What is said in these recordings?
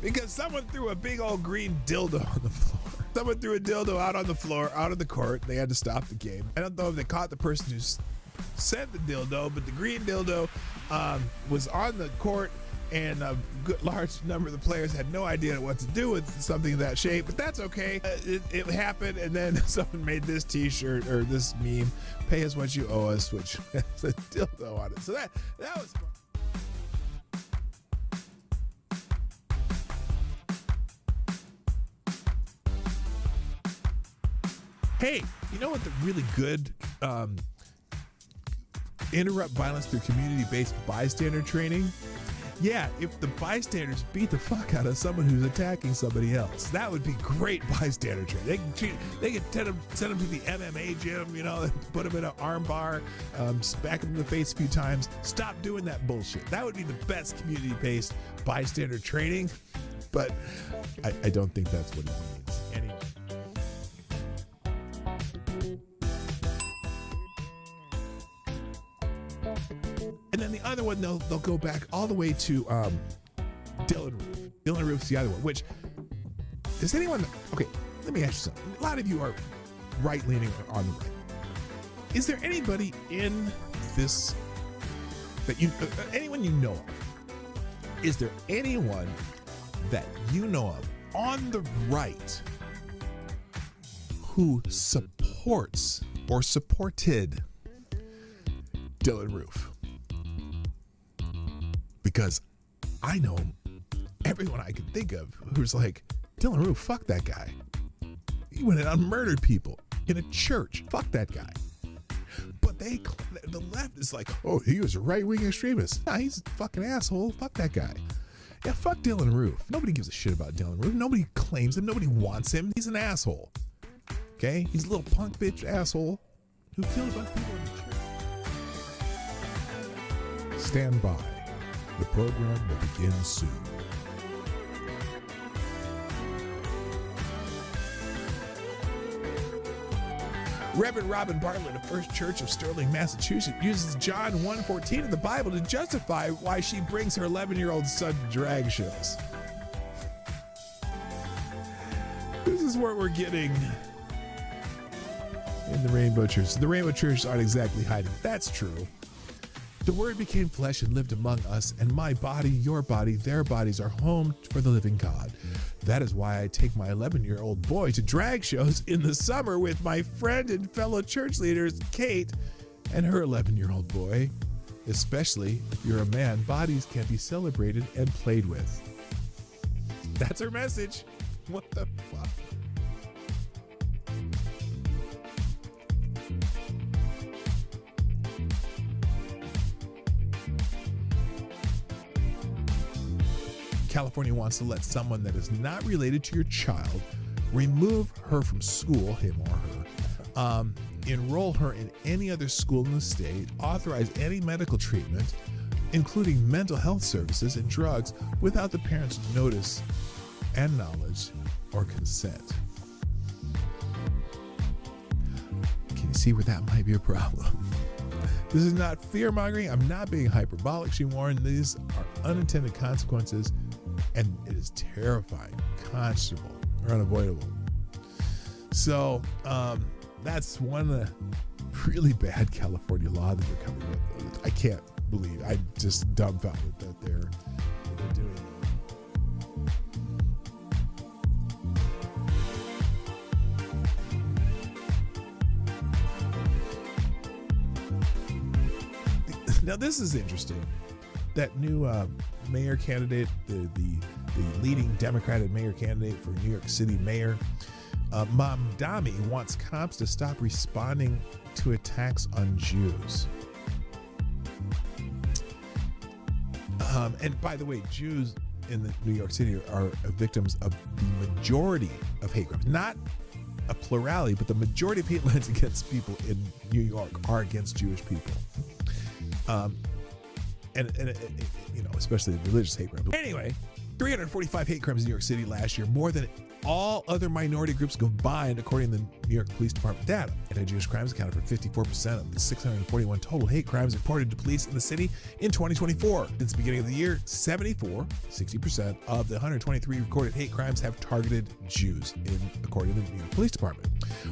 because someone threw a big old green dildo on the floor. Someone threw a dildo out on the floor, out of the court. They had to stop the game. I don't know if they caught the person who sent the dildo, but the green dildo was on the court, and a good large number of the players had no idea what to do with something of that shape, but that's okay. It happened, and then someone made this t-shirt or this meme, "Pay us what you owe us," which has a dildo on it. So that was fun. Hey, you know what the really good interrupt violence through community-based bystander training? Yeah, if the bystanders beat the fuck out of someone who's attacking somebody else, that would be great bystander training. They could send them to the MMA gym, you know, put them in an arm bar, smack them in the face a few times. Stop doing that bullshit. That would be the best community-based bystander training, but I don't think that's what it means. Anyway. And then the other one, they'll go back all the way to Dylan Roof. Dylan Roof's the other one, which, does anyone, okay, let me ask you something. A lot of you are right-leaning on the right. Is there anybody in this, that you, anyone you know of, is there anyone that you know of on the right who supports or supported Dylan Roof? Because I know everyone I can think of who's like, Dylan Roof, fuck that guy. He went out and murdered people in a church. Fuck that guy. But the left is like, oh, he was a right-wing extremist. Nah, he's a fucking asshole. Fuck that guy. Yeah, fuck Dylan Roof. Nobody gives a shit about Dylan Roof. Nobody claims him. Nobody wants him. He's an asshole. Okay? He's a little punk bitch asshole who killed a bunch of people in the church. Stand by. The program will begin soon. Reverend Robin Bartlett of First Church of Sterling, Massachusetts, uses John 1:14 of the Bible to justify why she brings her 11-year-old son to drag shows. This is what we're getting in the Rainbow Church. The Rainbow Church aren't exactly hiding. That's true. The Word became flesh and lived among us, and my body, your body, their bodies are home for the living God. That is why I take my 11-year-old boy to drag shows in the summer with my friend and fellow church leaders, Kate, and her 11-year-old boy. Especially if you're a man, bodies can be celebrated and played with. That's her message. What the fuck? California wants to let someone that is not related to your child remove her from school, him or her, enroll her in any other school in the state, authorize any medical treatment, including mental health services and drugs, without the parent's notice and knowledge or consent. Can you see where that might be a problem? This is not fear-mongering. I'm not being hyperbolic, she warned. These are unintended consequences, and it is terrifying, conscionable, or unavoidable. So that's one really bad California law that they're coming with. I can't believe, I'm just dumbfounded that they're doing that. Now this is interesting. That new mayor candidate, the leading Democratic mayor candidate for New York City mayor, Mom Damme, wants cops to stop responding to attacks on Jews. And by the way, Jews in New York City are victims of the majority of hate crimes. Not a plurality, but the majority of hate crimes against people in New York are against Jewish people. And you know, especially religious hate crimes. Anyway, 345 hate crimes in New York City last year, more than all other minority groups combined, according to the New York Police Department data. Anti-Jewish crimes accounted for 54% of the 641 total hate crimes reported to police in the city in 2024. Since the beginning of the year, 60% of the 123 recorded hate crimes have targeted Jews, according to the New York Police Department.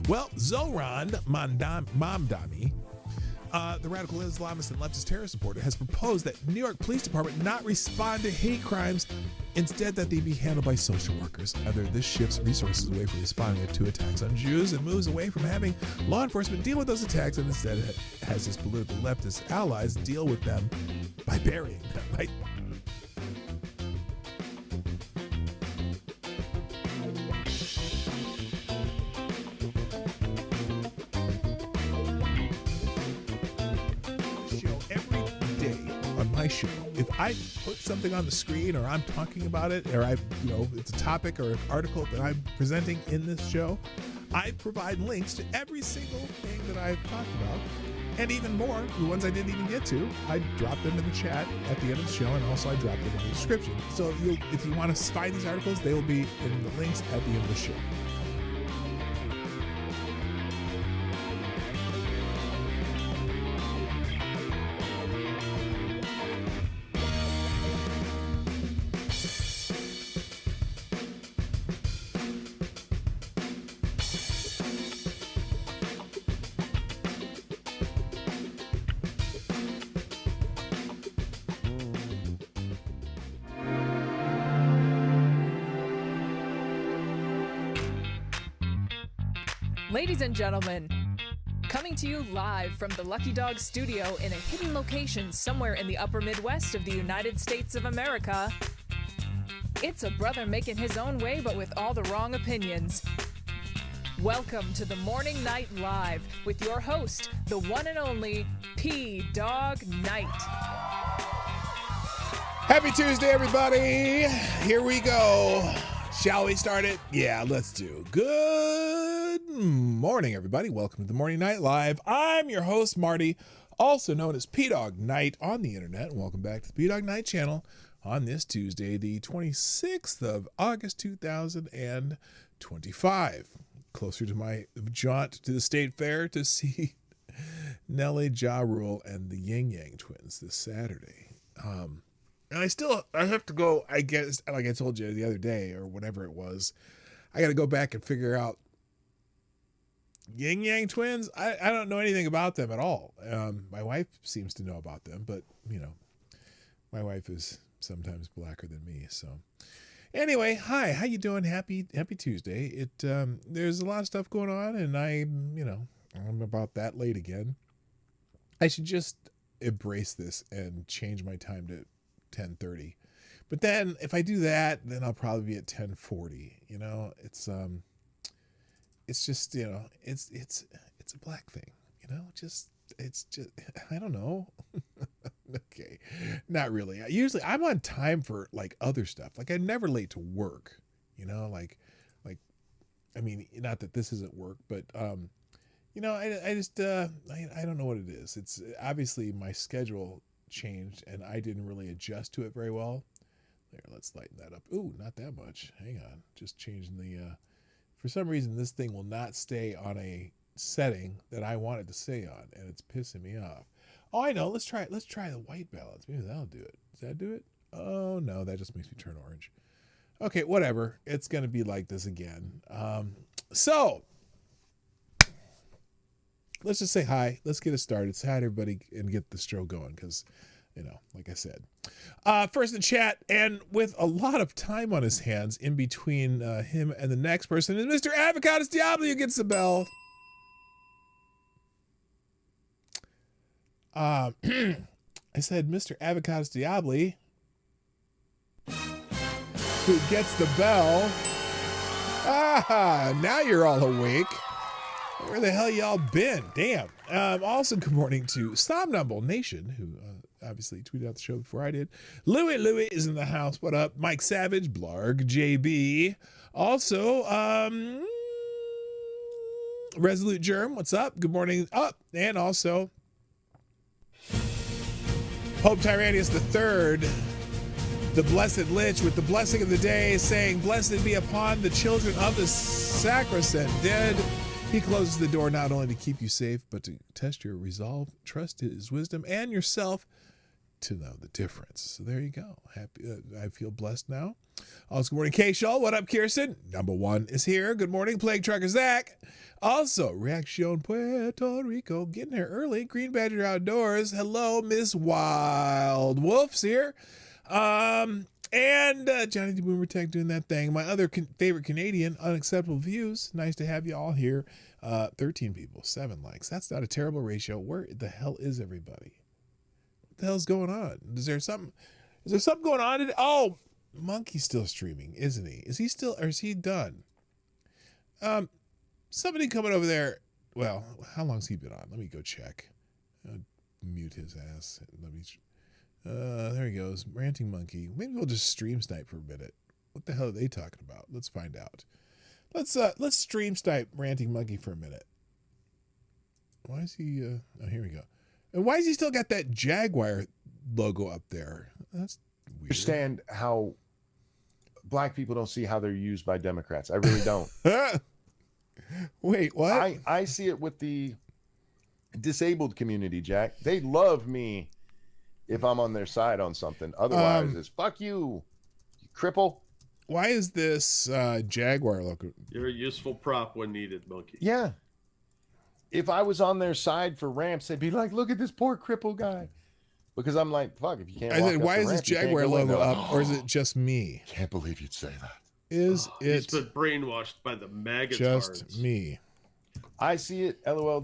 Well, Zoran Mamdani, the radical Islamist and leftist terrorist supporter, has proposed that New York Police Department not respond to hate crimes, instead that they be handled by social workers. This shifts resources away from responding to attacks on Jews and moves away from having law enforcement deal with those attacks, and instead has its political leftist allies deal with them by burying them, right? My show, if I put something on the screen or I'm talking about it, or it's a topic or an article that I'm presenting in this show, I provide links to every single thing that I've talked about, and even more, the ones I didn't even get to, I drop them in the chat at the end of the show, and also I drop them in the description. So if you want to find these articles, they will be in the links at the end of the show. Ladies and gentlemen, coming to you live from the Lucky Dog studio in a hidden location somewhere in the upper Midwest of the United States of America, it's a brother making his own way but with all the wrong opinions. Welcome to the Morning Night Live with your host, the one and only PDawg Knight. Happy Tuesday, everybody. Here we go. Shall we start it? Yeah, let's do. Good morning, everybody. Welcome to the Morning Night Live. I'm your host, Marty, also known as Dawg Knight on the internet. And welcome back to the Dawg Knight Channel on this Tuesday, the 26th of August, 2025. Closer to my jaunt to the State Fair to see Nelly, Ja Rule, and the Yin Yang Twins this Saturday. And I have to go, I guess, like I told you the other day or whatever it was, I got to go back and figure out Yin Yang Twins. I don't know anything about them at all. My wife seems to know about them, but, my wife is sometimes blacker than me. So anyway, hi, how you doing? Happy Tuesday. There's a lot of stuff going on, and I'm about that late again. I should just embrace this and change my time to 10:30, but then if I do that, then I'll probably be at 10:40. It's just it's a black thing. It's just I don't know. Okay, not really. Usually I'm on time for like other stuff. Like I'm never late to work. I mean, not that this isn't work, but I just I don't know what it is. It's obviously my schedule changed and I didn't really adjust to it very well. There, let's lighten that up. Ooh, not that much. Hang on. Just changing the for some reason this thing will not stay on a setting that I want it to stay on, and it's pissing me off. Oh, I know. Let's try the white balance. Maybe that'll do it. Does that do it? Oh no, that just makes me turn orange. Okay, whatever. It's gonna be like this again. So let's just say hi. Let's get it started. Say hi to everybody and get the show going because, like I said. First in chat, and with a lot of time on his hands in between him and the next person, is Mr. Avocados Diablo, who gets the bell. I said Mr. Avocados Diablo, who gets the bell. Ah, now you're all awake. Where the hell y'all been? Damn. Also, good morning to Somnambul Nation, who obviously tweeted out the show before I did. Louie is in the house. What up? Mike Savage, Blarg, JB. Also, Resolute Germ, what's up? Good morning. Up. And also, Pope Tyrannius III the blessed Lich with the blessing of the day, saying, "Blessed be upon the children of the sacrosanct dead." He closes the door not only to keep you safe, but to test your resolve, trust his wisdom, and yourself to know the difference. So there you go. Happy. I feel blessed now. Also, good morning, Cashapp. What up, Kirsten? Number one is here. Good morning, Plague Trucker Zach. Also, Reaction Puerto Rico, getting here early. Green Badger Outdoors. Hello, Miss Wild Wolf's here. And Johnny the Boomer Tech doing that thing. My other favorite Canadian, Unacceptable Views. Nice to have you all here. 13 people, 7 likes. That's not a terrible ratio. Where the hell is everybody? What the hell's going on? Is there something going on today? Oh, Monkey's still streaming, isn't he? Is he still, or is he done? Somebody coming over there. Well, how long's he been on? Let me go check. I'll mute his ass. Let me. There he goes. Ranting Monkey. Maybe we'll just stream snipe for a minute. What the hell are they talking about? Let's find out. Let's stream snipe Ranting Monkey for a minute. Why is he? Oh, here we go. And why is he still got that Jaguar logo up there? That's weird. Understand how black people don't see how they're used by Democrats. I really don't. Wait, what? I see it with the disabled community, Jack. They love me if I'm on their side on something. Otherwise, it's fuck you, you cripple. Why is this Jaguar logo? You're a useful prop when needed, Monkey. Yeah. If I was on their side for ramps, they'd be like, look at this poor cripple guy. Because I'm like, fuck, if you can't I walk said, up why the is this ramp, you can't Jaguar go in. logo They're like, up, or is it just me? Can't believe you'd say that. Is He's it been brainwashed by the maggots. just me? I see it. LOL.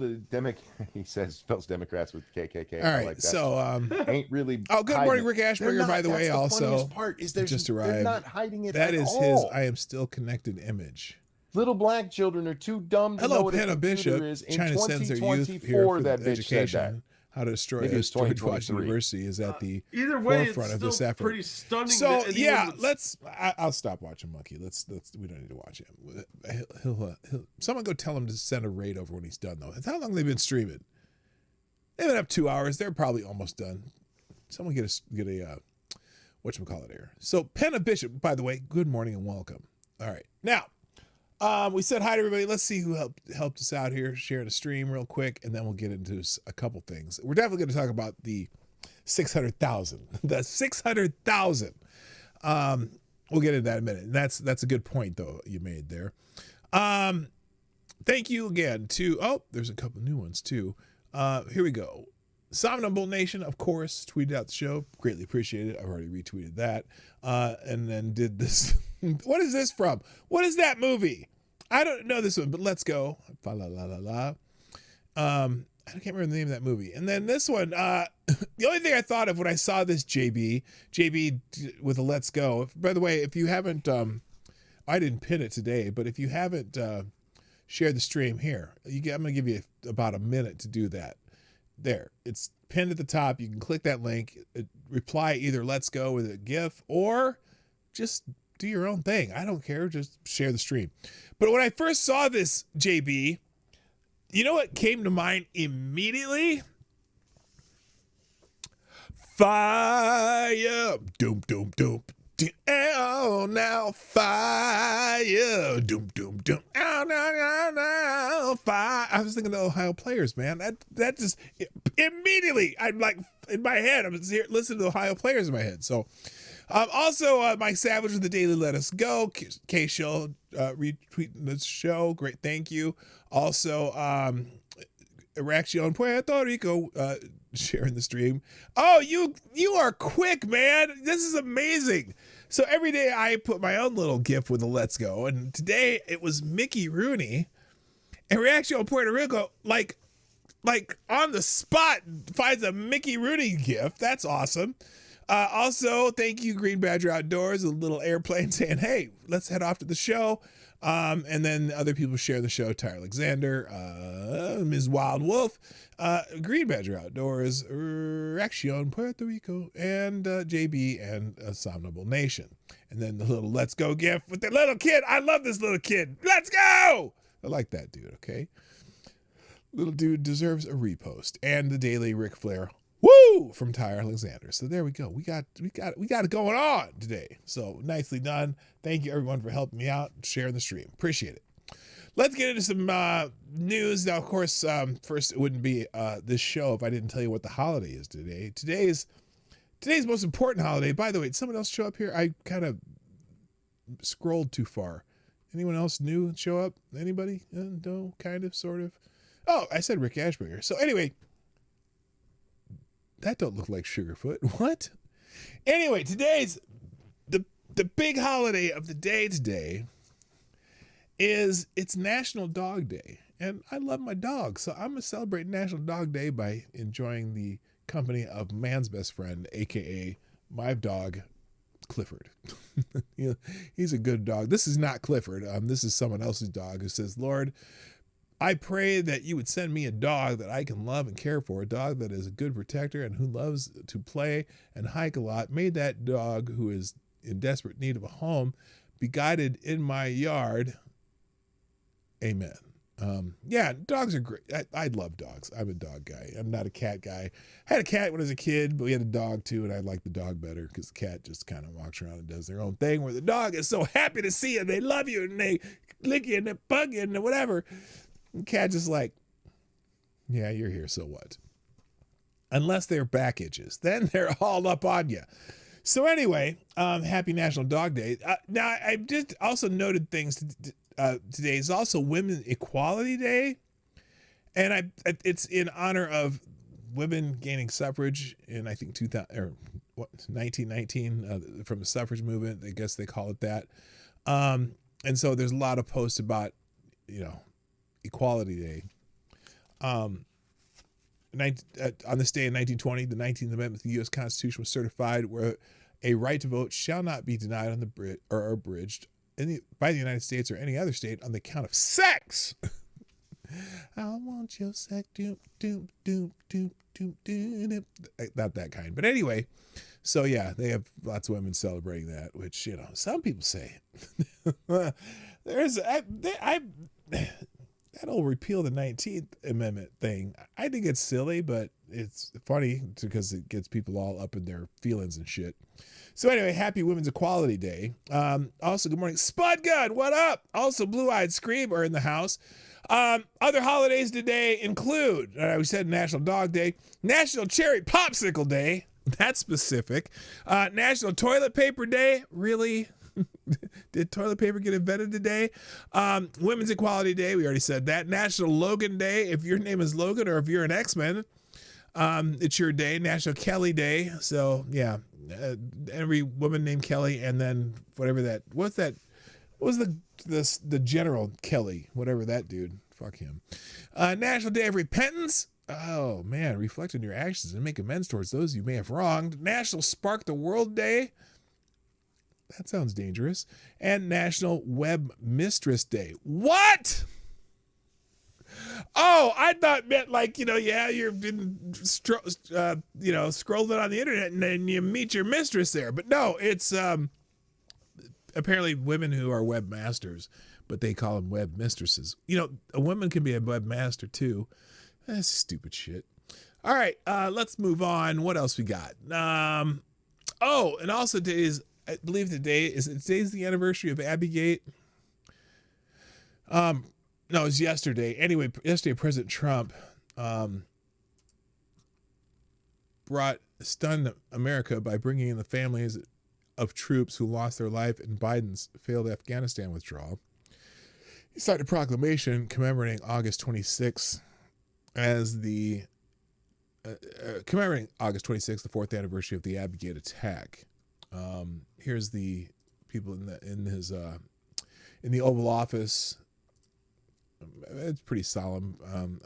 He says spells Democrats with KKK. All right. Like that. So ain't really. oh, good morning, hiding Rick it. They're Ashburger. not- By the that's way, also funniest part is just they're arrived. not hiding it. That at is all. his I am still connected image. Little black children are too dumb to know Hello, what a Penna computer Bishop. is. In China sends their youth here 2024, for that bitch education. said that. How to destroy Maybe it's George 2023. Washington University is at the Either way, forefront it's of this still effort. pretty stunning. So that yeah, anyone would- I'll stop watching Monkey. Let's we don't need to watch him. He'll someone go tell him to send a raid over when he's done though. How long have they been streaming? They've been up 2 hours. They're probably almost done. Someone get a whatchamacallit here. So Penna Bishop, by the way, good morning and welcome. All right, now. We said hi to everybody. Let's see who helped us out here, sharing a stream real quick, and then we'll get into a couple things. We're definitely going to talk about the 600,000. The 600,000. We'll get into that in a minute. And that's a good point, though, you made there. Thank you again to, there's a couple new ones, too. Here we go. Somnambule Nation, of course, tweeted out the show. Greatly appreciated it. I've already retweeted that. And then did this. What is this from? What is that movie? I don't know this one, but let's go. Fa la la la la. I can't remember the name of that movie. And then this one, the only thing I thought of when I saw this JB with a let's go. By the way, if you haven't, I didn't pin it today, but if you haven't shared the stream here, I'm going to give you about a minute to do that. There, it's pinned at the top. You can click that link, reply either let's go with a GIF or just do your own thing. I don't care. Just share the stream. But when I first saw this, JB, you know what came to mind immediately? Fire. Doom, doom, doom. Oh, now fire. Doom, doom, doom. Oh, no, fire. I was thinking of Ohio Players, man. That just immediately, I'm like, in my head, I'm listening to Ohio Players in my head. So, also, Mike Savage with the Daily Let Us Go. K-Show retweeting this show. Great, thank you. Also, Reaction Puerto Rico sharing the stream. Oh, you are quick, man. This is amazing. So every day I put my own little GIF with a let's go. And today it was Mickey Rooney. And Reaction Puerto Rico, like on the spot, finds a Mickey Rooney GIF. That's awesome. Also, thank you, Green Badger Outdoors, a little airplane saying, hey, let's head off to the show. And then other people share the show. Ty Alexander, Ms. Wild Wolf, Green Badger Outdoors, Reaction Puerto Rico, and JB and Somnambule Nation. And then the little let's go GIF with the little kid. I love this little kid. Let's go. I like that dude, okay? Little dude deserves a repost. And the daily Ric Flair Woo! From Ty Alexander. So there we go. We got it going on today. So nicely done. Thank you everyone for helping me out, sharing the stream. Appreciate it. Let's get into some news. Now, of course, first, it wouldn't be this show if I didn't tell you what the holiday is today. Today's most important holiday. By the way, did someone else show up here? I kind of scrolled too far. Anyone else new show up? Anybody? No, kind of, sort of. Oh, I said Rick Ashburger. So anyway, that don't look like Sugarfoot. What? Anyway, today's the big holiday of the day today is it's National Dog Day. And I love my dog, so I'm going to celebrate National Dog Day by enjoying the company of man's best friend, a.k.a. my dog, Clifford. You know, he's a good dog. This is not Clifford. This is someone else's dog who says, Lord, I pray that you would send me a dog that I can love and care for, a dog that is a good protector and who loves to play and hike a lot. May that dog who is in desperate need of a home be guided in my yard. Amen. Yeah, dogs are great. I love dogs. I'm a dog guy. I'm not a cat guy. I had a cat when I was a kid, but we had a dog too, and I like the dog better because the cat just kind of walks around and does their own thing, where the dog is so happy to see you. They love you, and they lick you, and they bug you, and whatever. The cat just like, yeah, you're here, so what? Unless they're back itches. Then they're all up on you. So anyway, happy National Dog Day. Now, I just also noted things today is also Women's Equality Day, and it's in honor of women gaining suffrage in, I think, 1919 from the suffrage movement. I guess they call it that. And so there's a lot of posts about, Equality Day. On this day in 1920, the 19th Amendment to the U.S. Constitution was certified, where a right to vote shall not be denied on the or abridged by the United States or any other state on the count of sex. I want your sex. Not that kind. But anyway, so yeah, they have lots of women celebrating that, which, some people say. That old repeal the 19th Amendment thing, I think it's silly, but it's funny because it gets people all up in their feelings and shit. So anyway, happy Women's Equality Day. Also, good morning, Spud Gun, what up? Also, Blue Eyed Scream are in the house. Other holidays today include, we said National Dog Day, National Cherry Popsicle Day, that's specific. National Toilet Paper Day, really? Did toilet paper get invented today? Women's Equality Day, we already said that. National Logan Day, if your name is Logan or if you're an X-Men, it's your day. National Kelly Day, so yeah, every woman named Kelly, and then whatever that, what was the General Kelly, whatever that dude, fuck him. National Day of Repentance, oh man, reflect on your actions and make amends towards those you may have wronged. National Spark the World Day, that sounds dangerous. And National Web Mistress Day. What? Oh, I thought meant like, you've been, scrolling on the internet and then you meet your mistress there. But no, it's apparently women who are webmasters, but they call them web mistresses. A woman can be a webmaster too. That's stupid shit. All right, let's move on. What else we got? And also I believe today's the anniversary of Abbygate. No, it was yesterday. Anyway, yesterday President Trump stunned America by bringing in the families of troops who lost their life in Biden's failed Afghanistan withdrawal. He signed a proclamation commemorating August 26th as the the fourth anniversary of the Abbygate attack. Here's the people in the Oval Office. It's pretty solemn,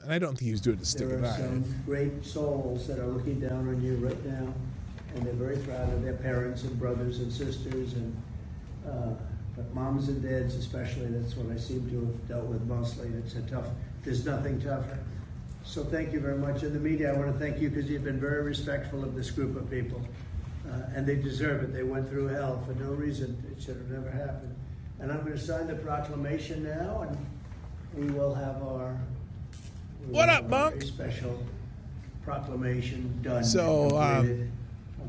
and I don't think he was doing it to stick an eye. There are some great souls that are looking down on you right now, and they're very proud of their parents and brothers and sisters, and but moms and dads especially. That's what I seem to have dealt with mostly. There's nothing tougher. So thank you very much. And the media, I want to thank you because you've been very respectful of this group of people. And they deserve it. They went through hell for no reason. It should have never happened. And I'm going to sign the proclamation now, and we will have our What up, Monk? Special proclamation done. So, completed.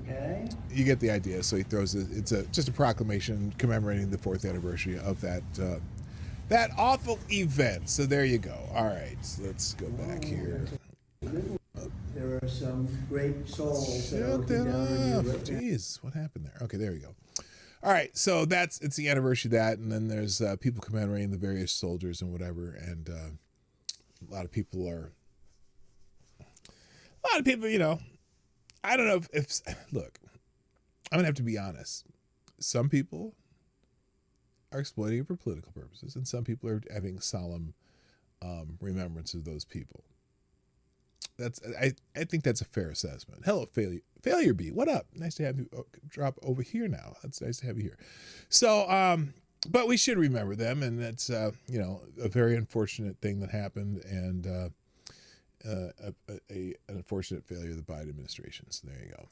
Okay. You get the idea. So he throws it. It's just a proclamation commemorating the 4th anniversary of that awful event. So there you go. All right, so let's go back here. There are some great souls that are Shut looking that down on you off. right now. Jeez, what happened there? Okay, there we go. All right, so it's the anniversary of that, and then there's people commemorating the various soldiers and whatever, and a lot of people, you know, I don't know if look, I'm gonna have to be honest. Some people are exploiting it for political purposes, and some people are having solemn remembrance of those people. I think that's a fair assessment. Hello, Failure B. What up? Nice to have you drop over here now. That's nice to have you here. So, but we should remember them, and that's you know, a very unfortunate thing that happened, and an unfortunate failure of the Biden administration. So there you go.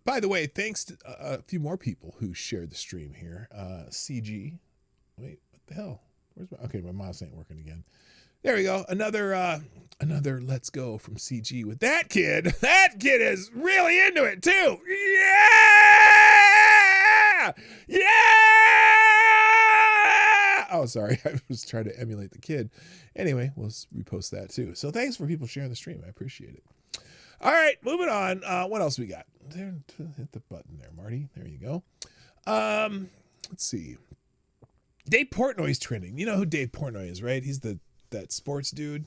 By the way, thanks to a few more people who shared the stream here. CG. Wait, what the hell? Okay, my mouse ain't working again. There we go. Another let's go from CG with that kid. That kid is really into it too. Yeah! Yeah! Oh, sorry. I was trying to emulate the kid. Anyway, we'll repost that too. So thanks for people sharing the stream. I appreciate it. All right, moving on. What else we got? There, hit the button there, Marty. There you go. Let's see. Dave Portnoy's trending. You know who Dave Portnoy is, right? He's that sports dude.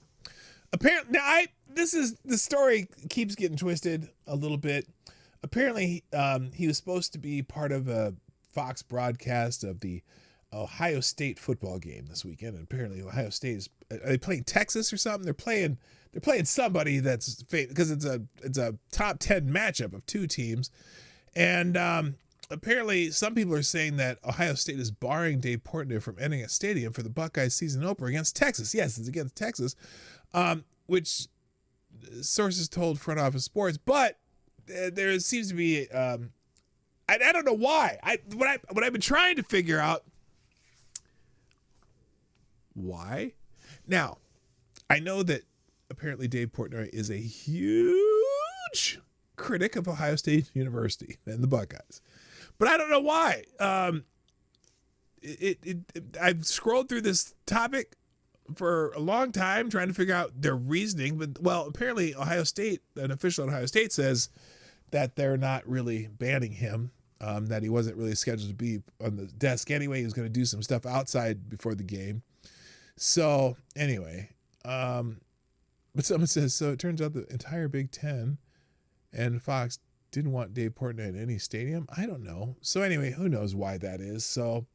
Apparently, now the story keeps getting twisted a little bit. Apparently, he was supposed to be part of a Fox broadcast of the Ohio State football game this weekend, and apparently Ohio State are they playing Texas or something? They're playing somebody that's because it's a top 10 matchup of two teams, and apparently some people are saying that Ohio State is barring Dave Portnoy from entering a stadium for the Buckeyes season opener against Texas. Yes, it's against Texas, which sources told Front Office Sports, but there seems to be I don't know why. What I've been trying to figure out why. Now, I know that apparently Dave Portnoy is a huge critic of Ohio State University and the Buckeyes, but I don't know why. I've scrolled through this topic for a long time trying to figure out their reasoning, but well, apparently Ohio State, an official at Ohio State says that they're not really banning him, that he wasn't really scheduled to be on the desk anyway. He was going to do some stuff outside before the game. So anyway, but someone says, so it turns out the entire Big Ten and Fox didn't want Dave Portnoy in any stadium. I don't know. So anyway, who knows why that is. So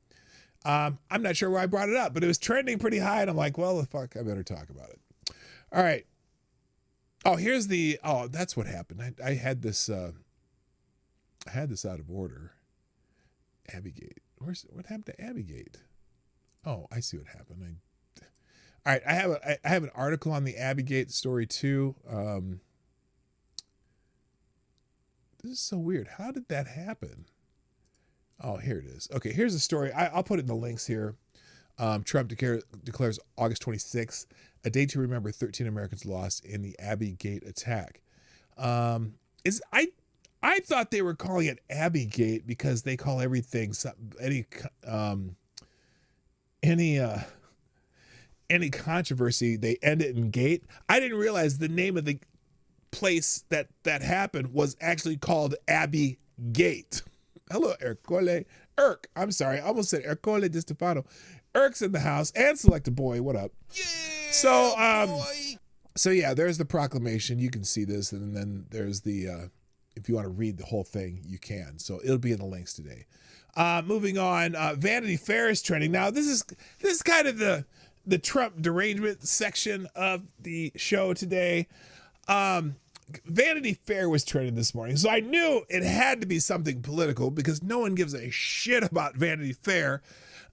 I'm not sure why I brought it up, but it was trending pretty high. And I'm like, well, fuck, I better talk about it. All right. Oh, that's what happened. I had this out of order. Abbygate. What happened to Abbygate? Oh, I see what happened. All right, I have an article on the Abbygate story too. This is so weird. How did that happen? Oh, here it is. Okay, here's the story. I'll put it in the links here. Trump declares August 26th a day to remember 13 Americans lost in the Abbygate attack. I thought they were calling it Abbygate because they call everything any controversy, they end it in gate. I didn't realize the name of the place that happened was actually called Abbey Gate. Hello, Ercole. I'm sorry. I almost said Ercole Di Stefano. Erk's in the house and Select a Boy. What up? Yeah, so yeah, there's the proclamation. You can see this, and then there's the if you want to read the whole thing, you can. So it'll be in the links today. Moving on, Vanity Fair is trending. Now this is kind of the Trump derangement section of the show today. Vanity Fair was trending this morning, so I knew it had to be something political because no one gives a shit about Vanity Fair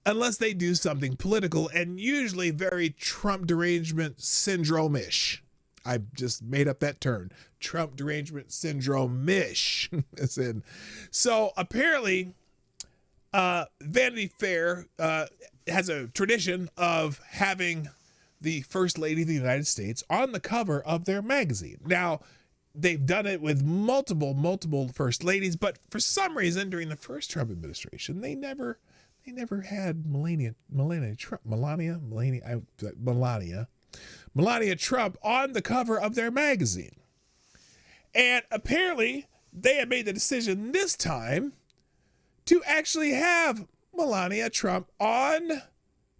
unless they do something political, and usually very Trump derangement syndrome-ish. I just made up that term. Trump derangement syndrome-ish. So apparently, Vanity Fair has a tradition of having the First Lady of the United States on the cover of their magazine. Now, they've done it with multiple First Ladies, but for some reason during the first Trump administration, they never had Melania Trump on the cover of their magazine. And apparently they had made the decision this time to actually have Melania Trump on,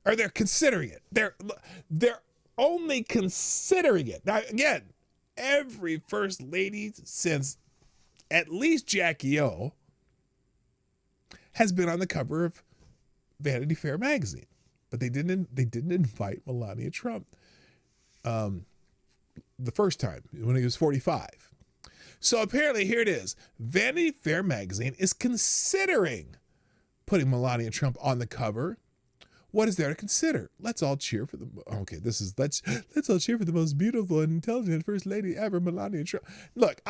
or they're considering it. They're only considering it. Now, again, every First Lady since at least Jackie O has been on the cover of Vanity Fair magazine, but they didn't invite Melania Trump the first time when he was 45. So apparently here it is. Vanity Fair magazine is considering putting Melania Trump on the cover. What is there to consider? Let's all cheer for let's all cheer for the most beautiful and intelligent First Lady ever, Melania Trump. Look,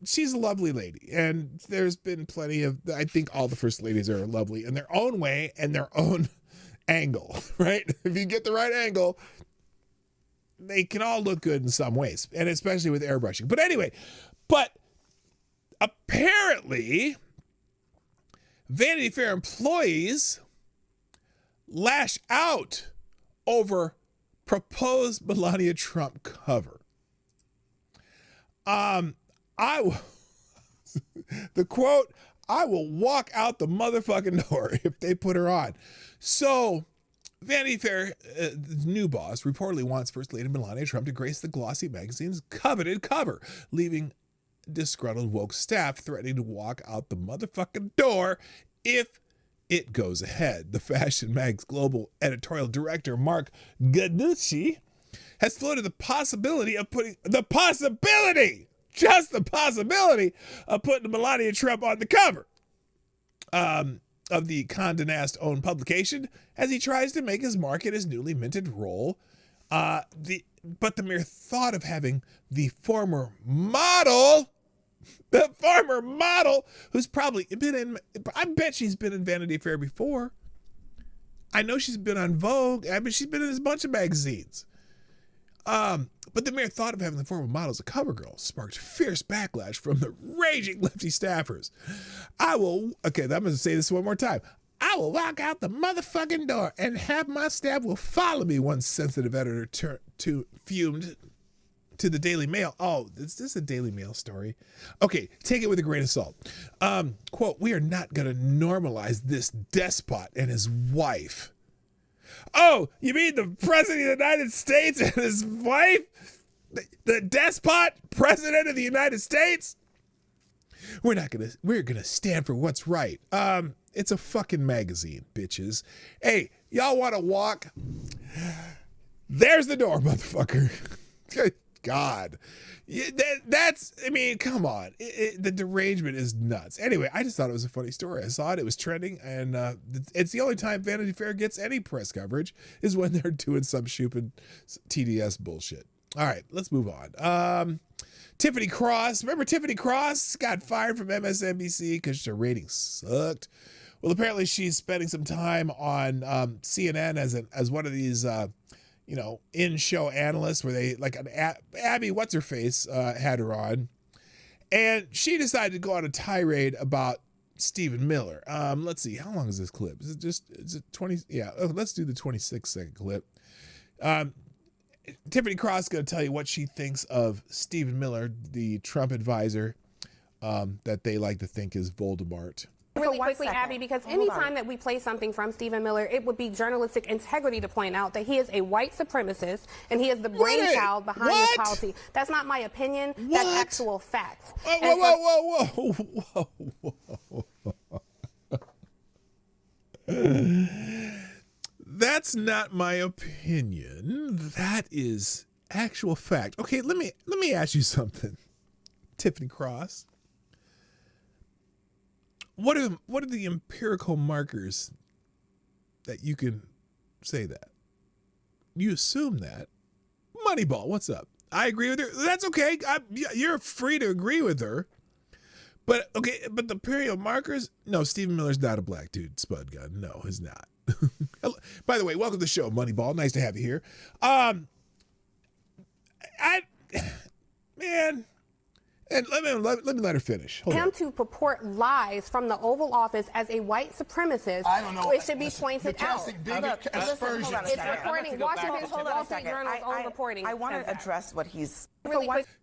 she's a lovely lady, and there's been plenty of, I think all the First Ladies are lovely in their own way and their own angle, right? If you get the right angle, they can all look good in some ways, and especially with airbrushing. But anyway, apparently Vanity Fair employees lash out over proposed Melania Trump cover. The quote, "I will walk out the motherfucking door if they put her on." So Vanity Fair, new boss, reportedly wants First Lady Melania Trump to grace the glossy magazine's coveted cover, leaving disgruntled woke staff threatening to walk out the motherfucking door if it goes ahead. The Fashion Mag's global editorial director, Mark Ganucci, has floated the possibility of putting Melania Trump on the cover of the Condé Nast owned publication as he tries to make his mark in his newly minted role. But the mere thought of having the former model who's probably been in, I bet she's been in Vanity Fair before. I know she's been on Vogue. I mean, she's been in a bunch of magazines. But the mere thought of having the former model as a cover girl sparked fierce backlash from the raging lefty staffers. I'm going to say this one more time. "I will walk out the motherfucking door and half my staff will follow me," one sensitive editor fumed to the Daily Mail. Oh, is this a Daily Mail story? Okay, take it with a grain of salt. Quote, "We are not going to normalize this despot and his wife." Oh, you mean the President of the United States and his wife? The despot President of the United States? We're going to stand for what's right. It's a fucking magazine, bitches. Hey, y'all want to walk? There's the door, motherfucker. Good God. Come on. The derangement is nuts. Anyway, I just thought it was a funny story. I saw it was trending, and it's the only time Vanity Fair gets any press coverage is when they're doing some stupid TDS bullshit. All right, let's move on. Tiffany Cross. Remember Tiffany Cross got fired from MSNBC because her ratings sucked? Well, apparently she's spending some time on CNN as one of these in-show analysts where they, like an Abby what's-her-face had her on. And she decided to go on a tirade about Stephen Miller. Let's see, how long is this clip? Is it 20? Yeah, let's do the 26-second clip. Tiffany Cross is going to tell you what she thinks of Stephen Miller, the Trump advisor that they like to think is Voldemort. Really quickly, Abby, because anytime that we play something from Stephen Miller, it would be journalistic integrity to point out that he is a white supremacist and he is the brainchild behind this policy. That's not my opinion. That's actual facts. Whoa. That's not my opinion. That is actual fact. Okay, let me ask you something, Tiffany Cross. What are the empirical markers that you can say that? You assume that. Moneyball, what's up? I agree with her. That's okay. You're free to agree with her. But the empirical markers? No, Stephen Miller's not a black dude, Spud Gun. No, he's not. By the way, welcome to the show, Moneyball. Nice to have you here. Man. And let me let her finish. Hold him on. to purport lies from the Oval Office as a white supremacist, I don't know. it should be pointed out. Aspersion. It's reporting. Washington Wall Street Journal's own reporting. I want to address what he's.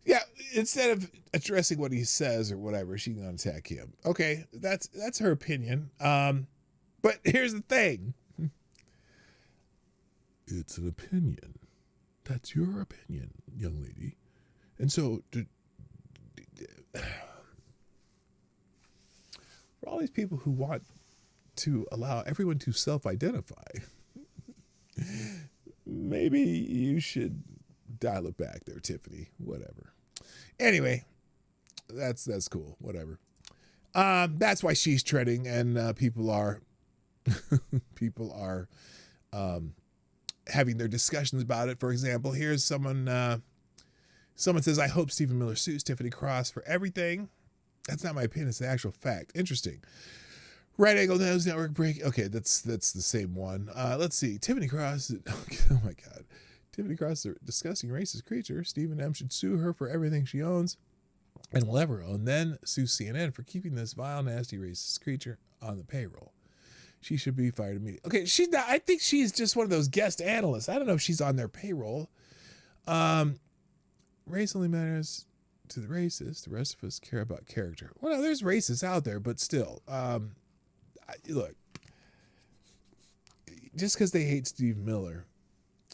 Yeah, instead of addressing what he says or whatever, she's gonna attack him. Okay, that's her opinion. But here's the thing. It's an opinion. That's your opinion, young lady. And so, for all these people who want to allow everyone to self-identify, maybe you should dial it back there, Tiffany. Whatever. Anyway, that's cool. Whatever. That's why she's trending, and people are having their discussions about it. For example, here's someone. Someone says, I hope Stephen Miller sues Tiffany Cross for everything. That's not my opinion. It's the actual fact. Interesting. Right Angle News Network break. Okay, that's the same one. Let's see. Tiffany Cross. Oh, my God. Tiffany Cross is a disgusting racist creature. Stephen M. should sue her for everything she owns and will ever own. Then sue CNN for keeping this vile, nasty, racist creature on the payroll. She should be fired immediately. Okay, she's not. I think she's just one of those guest analysts. I don't know if she's on their payroll. Race only matters to the racist. The rest of us care about character. Well, no, there's racists out there, but still, look, just because they hate Steve Miller,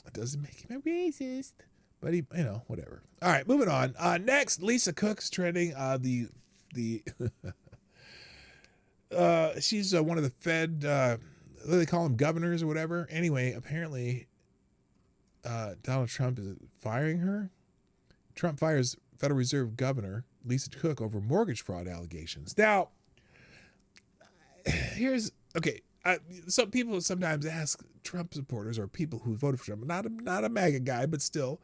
it doesn't make him a racist. But he, whatever. All right, moving on. Next, Lisa Cook's trending. She's one of the Fed. They call them governors or whatever. Anyway, apparently, Donald Trump is firing her. Trump fires Federal Reserve Governor Lisa Cook over mortgage fraud allegations. Now, some people sometimes ask Trump supporters or people who voted for Trump, not a MAGA guy, but still,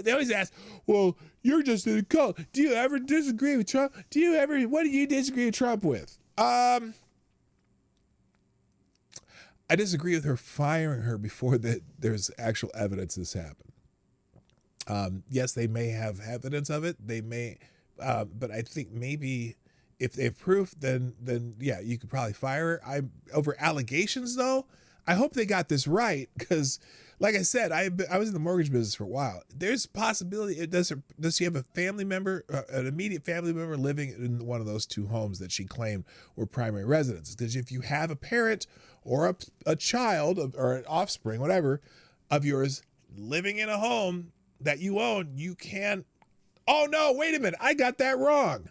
they always ask, well, you're just in a cult. Do you ever disagree with Trump? What do you disagree with Trump with? I disagree with her firing her before there's actual evidence this happened. Yes, they may have evidence of it. They may, but I think maybe if they have proof, then yeah, you could probably fire her. Over allegations, though, I hope they got this right because, like I said, I was in the mortgage business for a while. There's a possibility. Does she have a family member, an immediate family member living in one of those two homes that she claimed were primary residences? Because if you have a parent or a child or an offspring, whatever, of yours living in a home that you own, you can't. Oh no, wait a minute. I got that wrong.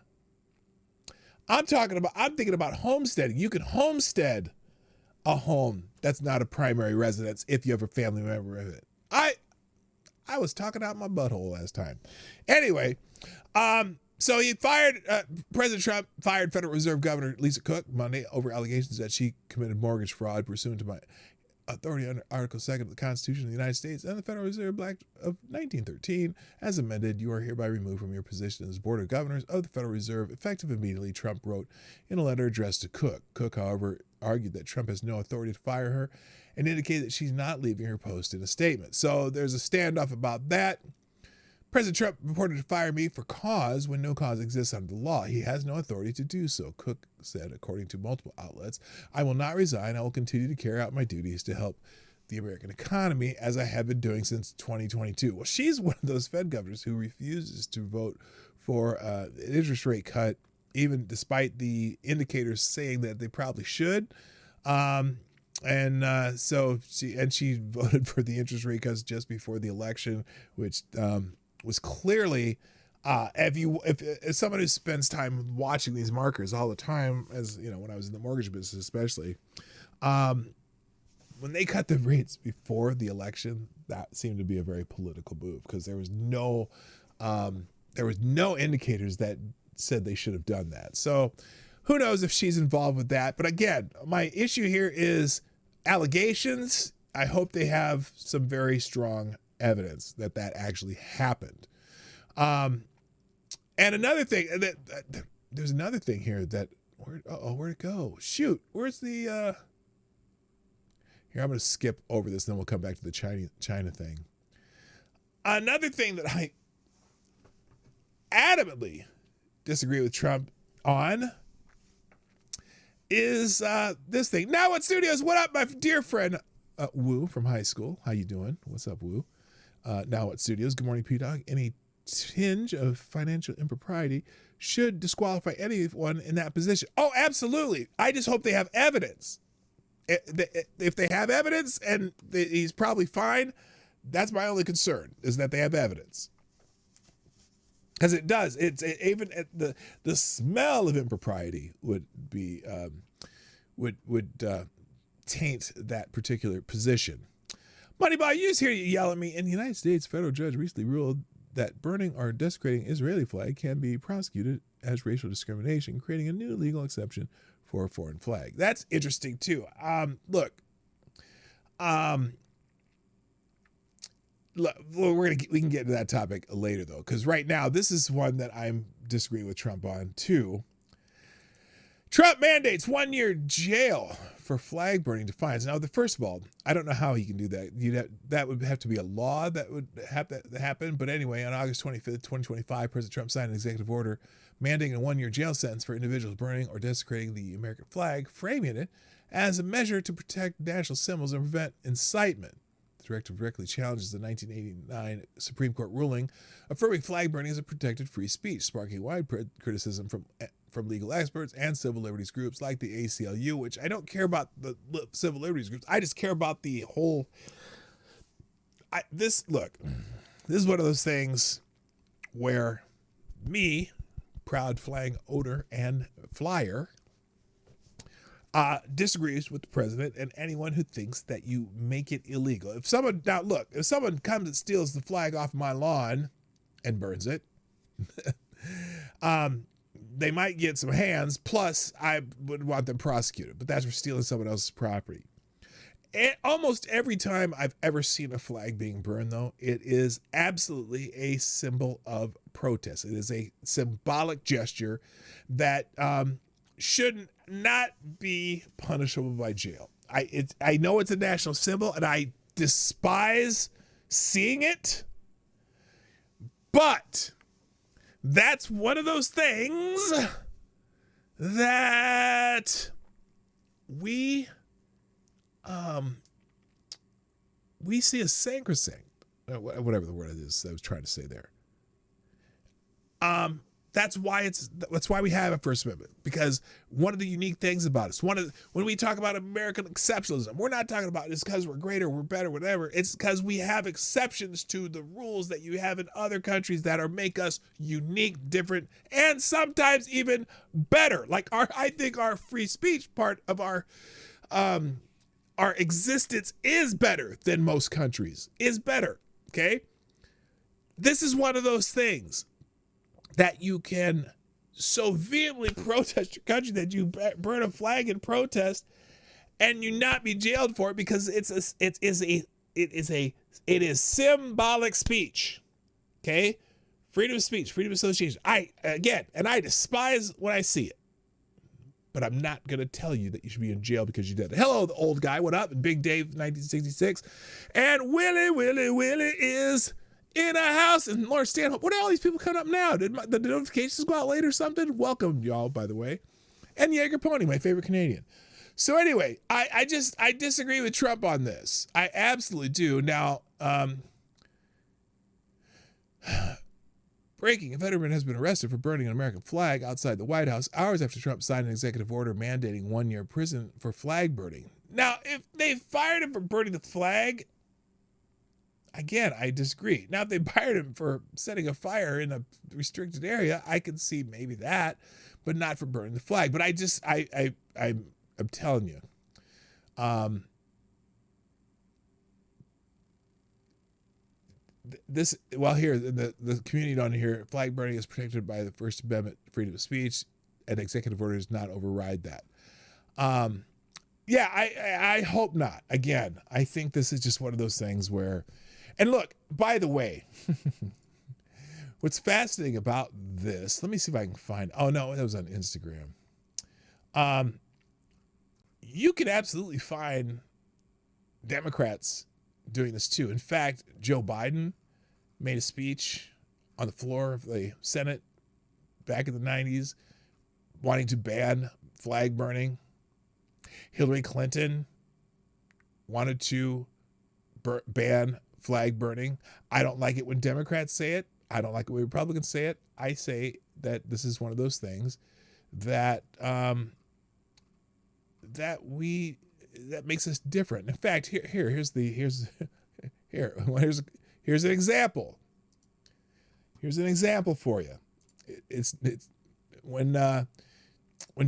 I'm thinking about homesteading. You can homestead a home that's not a primary residence if you have a family member of it. I was talking out my butthole last time. Anyway, so President Trump fired Federal Reserve Governor Lisa Cook Monday over allegations that she committed mortgage fraud pursuant to my authority under Article 2 of the Constitution of the United States and the Federal Reserve Act of 1913. As amended, you are hereby removed from your position as Board of Governors of the Federal Reserve, effective immediately, Trump wrote in a letter addressed to Cook. Cook, however, argued that Trump has no authority to fire her and indicated that she's not leaving her post in a statement. So there's a standoff about that. President Trump reported to fire me for cause when no cause exists under the law. He has no authority to do so, Cook said, according to multiple outlets. I will not resign. I will continue to carry out my duties to help the American economy as I have been doing since 2022. Well, she's one of those Fed governors who refuses to vote for an interest rate cut, even despite the indicators saying that they probably should. So she voted for the interest rate cuts just before the election, which was clearly, if someone who spends time watching these markers all the time, as you know, when I was in the mortgage business especially, when they cut the rates before the election, that seemed to be a very political move because there was no indicators that said they should have done that. So who knows if she's involved with that? But again, my issue here is allegations. I hope they have some very strong evidence that actually happened. And another thing, there's another thing here that, where'd it go? Shoot, where's the, here, I'm going to skip over this, and then we'll come back to the China thing. Another thing that I adamantly disagree with Trump on is this thing. Now What Studios, what up, my dear friend Woo from high school? How you doing? What's up, Woo? Now What Studios, good morning, PDawg. Any tinge of financial impropriety should disqualify anyone in that position. Oh, absolutely. I just hope they have evidence. If they have evidence and he's probably fine, that's my only concern, is that they have evidence. Because it does. Even the smell of impropriety would be would taint that particular position. Moneyball, you just hear you yell at me. In the United States, a federal judge recently ruled that burning or desecrating Israeli flag can be prosecuted as racial discrimination, creating a new legal exception for a foreign flag. That's interesting too. Look, we can get into that topic later though, because right now this is one that I'm disagreeing with Trump on too. Trump mandates 1 year jail for flag burning defiance. Now, first of all, I don't know how he can do that. That would have to be a law that would have to happen. But anyway, on August 25th, 2025, President Trump signed an executive order mandating a 1 year jail sentence for individuals burning or desecrating the American flag, framing it as a measure to protect national symbols and prevent incitement. The directive directly challenges the 1989 Supreme Court ruling affirming flag burning as a protected free speech, sparking widespread criticism from legal experts and civil liberties groups like the ACLU, which I don't care about the civil liberties groups. I just care about the whole. This is one of those things where me, proud flag owner and flyer, disagrees with the president and anyone who thinks that you make it illegal. If someone comes and steals the flag off my lawn and burns it, they might get some hands. Plus, I would want them prosecuted, but that's for stealing someone else's property. And almost every time I've ever seen a flag being burned, though, it is absolutely a symbol of protest. It is a symbolic gesture that should not be punishable by jail. I know it's a national symbol, and I despise seeing it, but that's one of those things that we see as sacrosanct, whatever the word it is I was trying to say there. That's why we have a First Amendment, because one of the unique things about us, when we talk about American exceptionalism, we're not talking about it's because we're greater, we're better, whatever. It's because we have exceptions to the rules that you have in other countries that make us unique, different, and sometimes even better. Like I think our free speech part of our existence is better than most countries. Is better. Okay. This is one of those things that you can so vehemently protest your country that you burn a flag in protest and you not be jailed for it, because it is symbolic speech. Okay? Freedom of speech, freedom of association. I despise when I see it. But I'm not going to tell you that you should be in jail because you did it. Hello, the old guy. What up? And Big Dave, 1966. And Willie is in a house, and Laura Stanhope. What are all these people coming up now? Did the notifications go out late or something? Welcome, y'all, by the way. And Jaeger Pony, my favorite Canadian. So anyway, I disagree with Trump on this. I absolutely do. Now, breaking: a veteran has been arrested for burning an American flag outside the White House hours after Trump signed an executive order mandating 1 year prison for flag burning. Now, if they fired him for burning the flag, again, I disagree. Now, if they fired him for setting a fire in a restricted area, I can see maybe that, but not for burning the flag. But I'm telling you, here, the community down here, flag burning is protected by the First Amendment, freedom of speech, and executive order does not override that. I hope not. Again, I think this is just one of those things where. And look, by the way, what's fascinating about this, let me see if I can find, oh no, that was on Instagram. You can absolutely find Democrats doing this too. In fact, Joe Biden made a speech on the floor of the Senate back in the 90s wanting to ban flag burning. Hillary Clinton wanted to ban flag burning. I don't like it when Democrats say it. I don't like it when Republicans say it. I say that this is one of those things that that makes us different. In fact, here's an example. Here's an example for you. It's when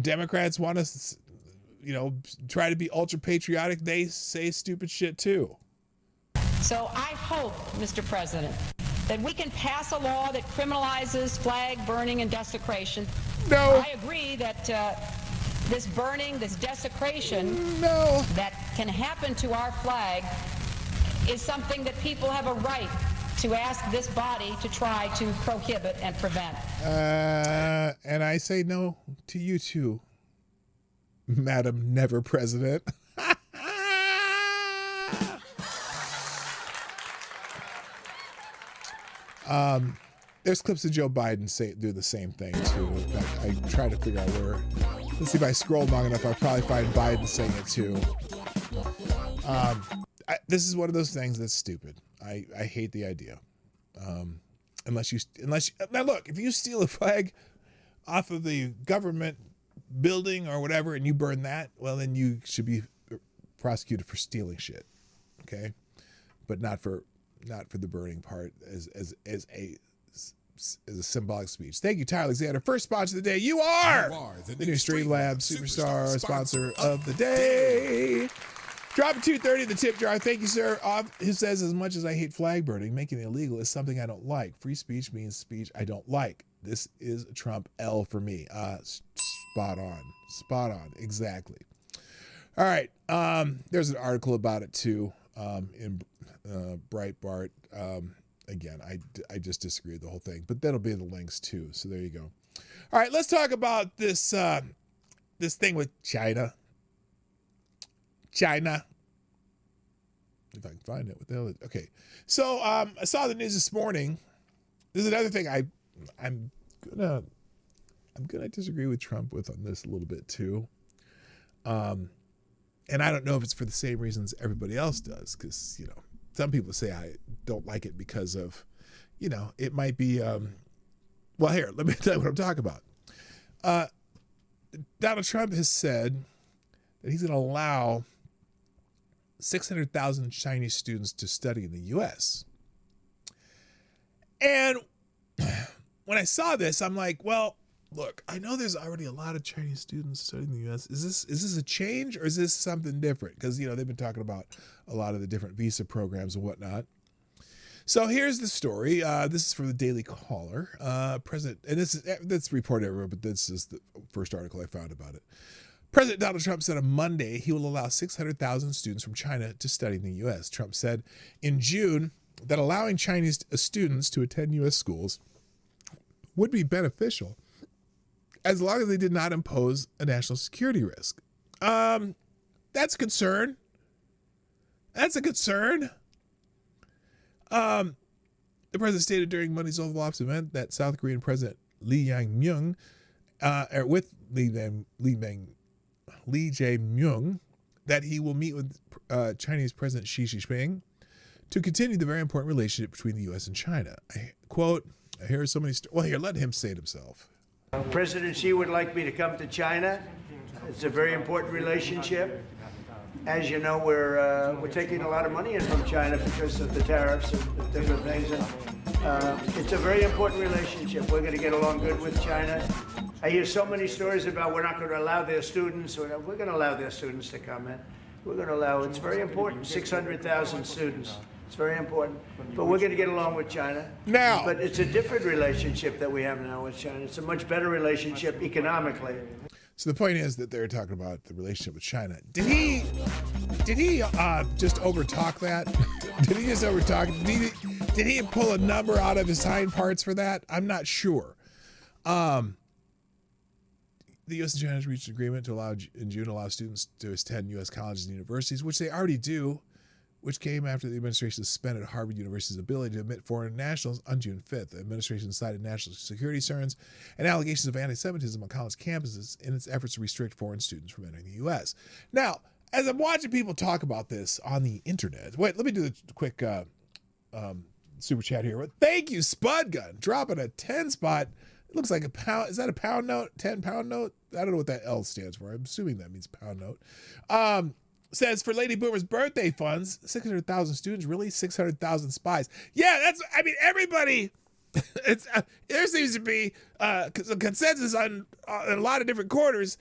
Democrats want to, try to be ultra patriotic, they say stupid shit too. So I hope, Mr. President, that we can pass a law that criminalizes flag burning and desecration. No. I agree that this burning, this desecration that can happen to our flag is something that people have a right to ask this body to try to prohibit and prevent. And I say no to you too, Madam Never President. There's clips of Joe Biden do the same thing too. In fact, I try to figure out where. Let's see if I scroll long enough. I'll probably find Biden saying it too. This is one of those things that's stupid. I hate the idea. Unless you now look, if you steal a flag off of the government building or whatever and you burn that, well then you should be prosecuted for stealing shit. Okay, but not for the burning part as a symbolic speech. Thank you, Tyler Alexander. First sponsor of the day. You are the new Streamlabs superstar sponsor of the day. Drop a $2.30 the tip jar. Thank you, sir. Who says, as much as I hate flag burning, making it illegal is something I don't like. Free speech means speech I don't like. This is a Trump L for me. Spot on. Spot on. Exactly. All right. There's an article about it too in Breitbart. Again, I just disagree with the whole thing, but that'll be in the links too. So there you go. All right, let's talk about this this thing with China. China. If I can find it. What the hell? Okay. So I saw the news this morning. This is another thing I'm gonna disagree with Trump with on this a little bit too. And I don't know if it's for the same reasons everybody else does, because some people say I don't like it because of, it might be, well, here, let me tell you what I'm talking about. Donald Trump has said that he's going to allow 600,000 Chinese students to study in the U.S. And when I saw this, I'm like, well, look, I know there's already a lot of Chinese students studying in the U.S. Is this a change or is this something different? Because, they've been talking about a lot of the different visa programs and whatnot. So here's the story. This is from the Daily Caller. President, and that's reported everywhere, but this is the first article I found about it. President Donald Trump said on Monday he will allow 600,000 students from China to study in the U.S. Trump said in June that allowing Chinese students to attend U.S. schools would be beneficial as long as they did not impose a national security risk. That's a concern. That's a concern. The president stated during Monday's Oval Office event that South Korean President Lee Jae-myung, with Lee Jae-myung, that he will meet with Chinese President Xi Jinping to continue the very important relationship between the U.S. and China. I quote, I hear so many well, here, let him say it himself. President Xi would like me to come to China. It's a very important relationship. As you know, we're taking a lot of money in from China because of the tariffs and different things. And it's a very important relationship. We're going to get along good with China. I hear so many stories about we're not going to allow their students. We're going to allow their students to come in. We're going to allow. It's very important. 600,000 students. It's very important. But we're going to get along with China. Now. But it's a different relationship that we have now with China. It's a much better relationship economically. So the point is that they're talking about the relationship with China. Did he just overtalk that? Did he just overtalk? Did he pull a number out of his hind parts for that? I'm not sure. The U.S. and China has reached an agreement to allow students to attend U.S. colleges and universities, which they already do which came after the administration suspended Harvard University's ability to admit foreign nationals on June 5th. The administration cited national security concerns and allegations of anti-Semitism on college campuses in its efforts to restrict foreign students from entering the U.S. Now, as I'm watching people talk about this on the internet, wait, let me do the quick super chat here. Thank you, Spud Gun, dropping a 10 spot. It looks like a pound. Is that a pound note? 10 pound note? I don't know what that L stands for. I'm assuming that means pound note. Says for Lady Boomer's birthday funds, 600,000 students, really 600,000 spies. Yeah, that's, I mean, everybody, it's there seems to be a consensus on a lot of different quarters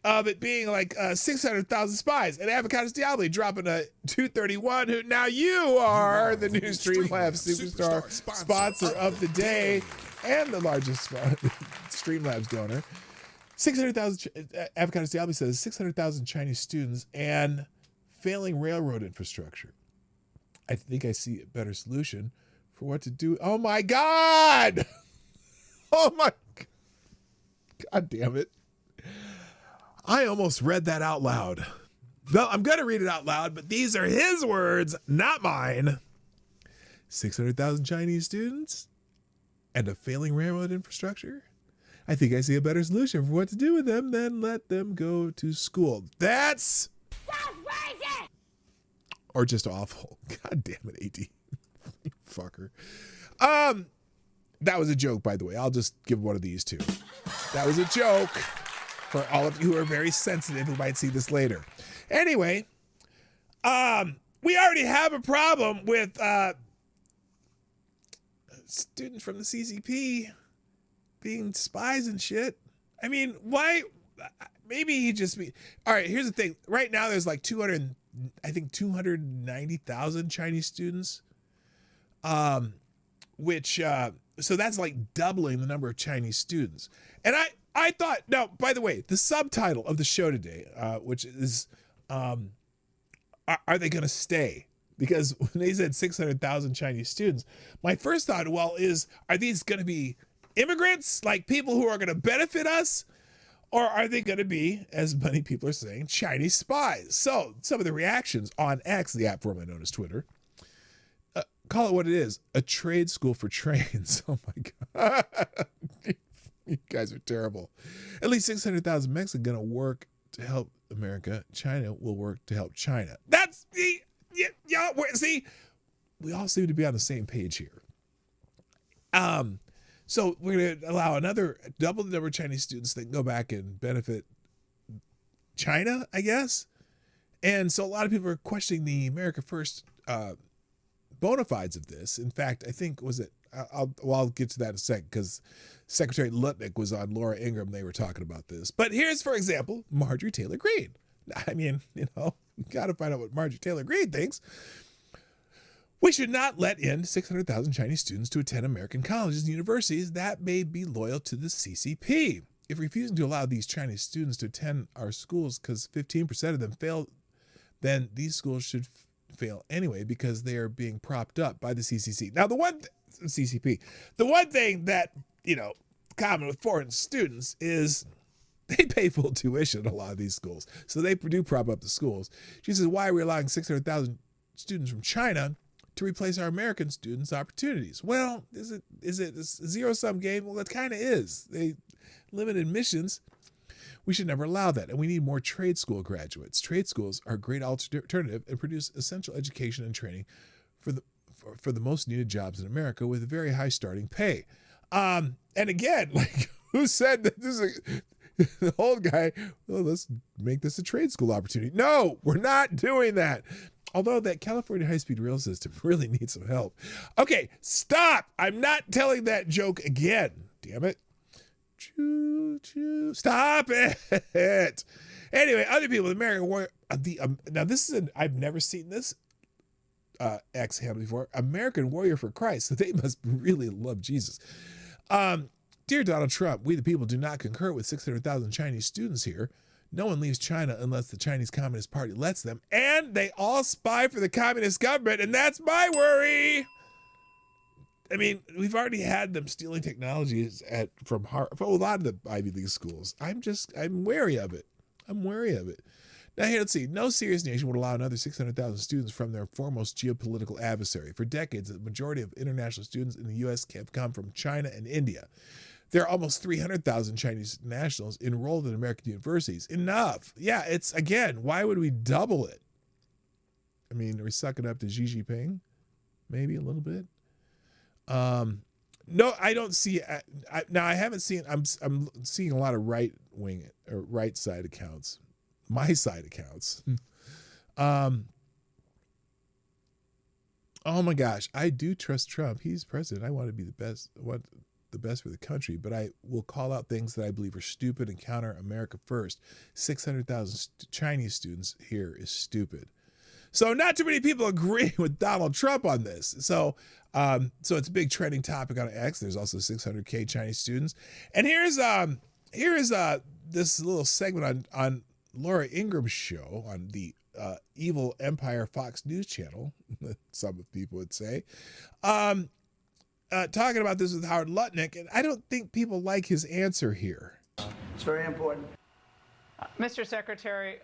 of it being like 600,000 spies. And Avocados Diablo dropping a 231, who now you are the new Streamlabs superstar sponsor of the day and the largest Streamlabs donor. 600,000, Avocados Diablo says 600,000 Chinese students and failing railroad infrastructure. I think I see a better solution for what to do. Oh my God! Oh my God damn it. I almost read that out loud. Well, I'm going to read it out loud, but these are his words, not mine. 600,000 Chinese students and a failing railroad infrastructure. I think I see a better solution for what to do with them than let them go to school. That's racist! Or just awful. God damn it, AD. You fucker. That was a joke, by the way. I'll just give one of these two. That was a joke for all of you who are very sensitive who might see this later. Anyway, we already have a problem with students from the CCP being spies and shit. I mean, why? Maybe he just be. All right, here's the thing. Right now, there's like 290,000 Chinese students. Which, so that's like doubling the number of Chinese students. And I thought, no, by the way, the subtitle of the show today, which is, are they going to stay? Because when they said 600,000 Chinese students, my first thought, well, are these going to be immigrants, like people who are going to benefit us? Or are they going to be, as many people are saying, Chinese spies? So some of the reactions on X, the app formerly known as Twitter, call it what it is, a trade school for trains. Oh my God. You guys are terrible. At least 600,000 Mexicans are going to work to help America. China will work to help China. That's the, yeah, see, we all seem to be on the same page here. So we're going to allow double the number of Chinese students that can go back and benefit China, I guess. And so a lot of people are questioning the America First bona fides of this. In fact, I think, I'll get to that in a second, because Secretary Lutnick was on Laura Ingraham. They were talking about this. But here's, for example, Marjorie Taylor Greene. I mean, got to find out what Marjorie Taylor Greene thinks. We should not let in 600,000 Chinese students to attend American colleges and universities that may be loyal to the CCP. If refusing to allow these Chinese students to attend our schools because 15% of them fail, then these schools should fail anyway because they are being propped up by the CCP. Now, the one thing that, common with foreign students is they pay full tuition at a lot of these schools. So they do prop up the schools. She says, why are we allowing 600,000 students from China to replace our American students' opportunities? Well, is it a zero-sum game? Well, it kind of is. They limit admissions. We should never allow that. And we need more trade school graduates. Trade schools are a great alternative and produce essential education and training for the most needed jobs in America with a very high starting pay. And again, like, who said that this is the old guy, well, let's make this a trade school opportunity. No, we're not doing that. Although that California high-speed rail system really needs some help. Okay, stop. I'm not telling that joke again. Damn it. Choo, choo. Stop it. Anyway, other people in America, now this is I've never seen this X handle before. American Warrior for Christ. So they must really love Jesus. Dear Donald Trump, we the people do not concur with 600,000 Chinese students here. No one leaves China unless the Chinese Communist Party lets them, and they all spy for the communist government, and that's my worry. I mean, we've already had them stealing technologies from a lot of the Ivy League schools. I'm wary of it. I'm wary of it. Now here, let's see. No serious nation would allow another 600,000 students from their foremost geopolitical adversary. For decades, the majority of international students in the U.S. have come from China and India. There are almost 300,000 Chinese nationals enrolled in American universities. Enough. Yeah, it's, again, why would we double it? I mean, are we sucking up to Xi Jinping? Maybe a little bit. No, I don't see. Now, I haven't seen. I'm seeing a lot of right wing or right side accounts, my side accounts. Oh my gosh, I do trust Trump. He's president. I want to be the best. Want the best for the country, but I will call out things that I believe are stupid and counter America first. 600,000 Chinese students here is stupid. So not too many people agree with Donald Trump on this. So it's a big trending topic on X. There's also 600K Chinese students. And here is this little segment on Laura Ingram's show on the Evil Empire Fox News Channel, some people would say, talking about this with Howard Lutnick. And I don't think people like his answer here. It's very important. Mr. Secretary,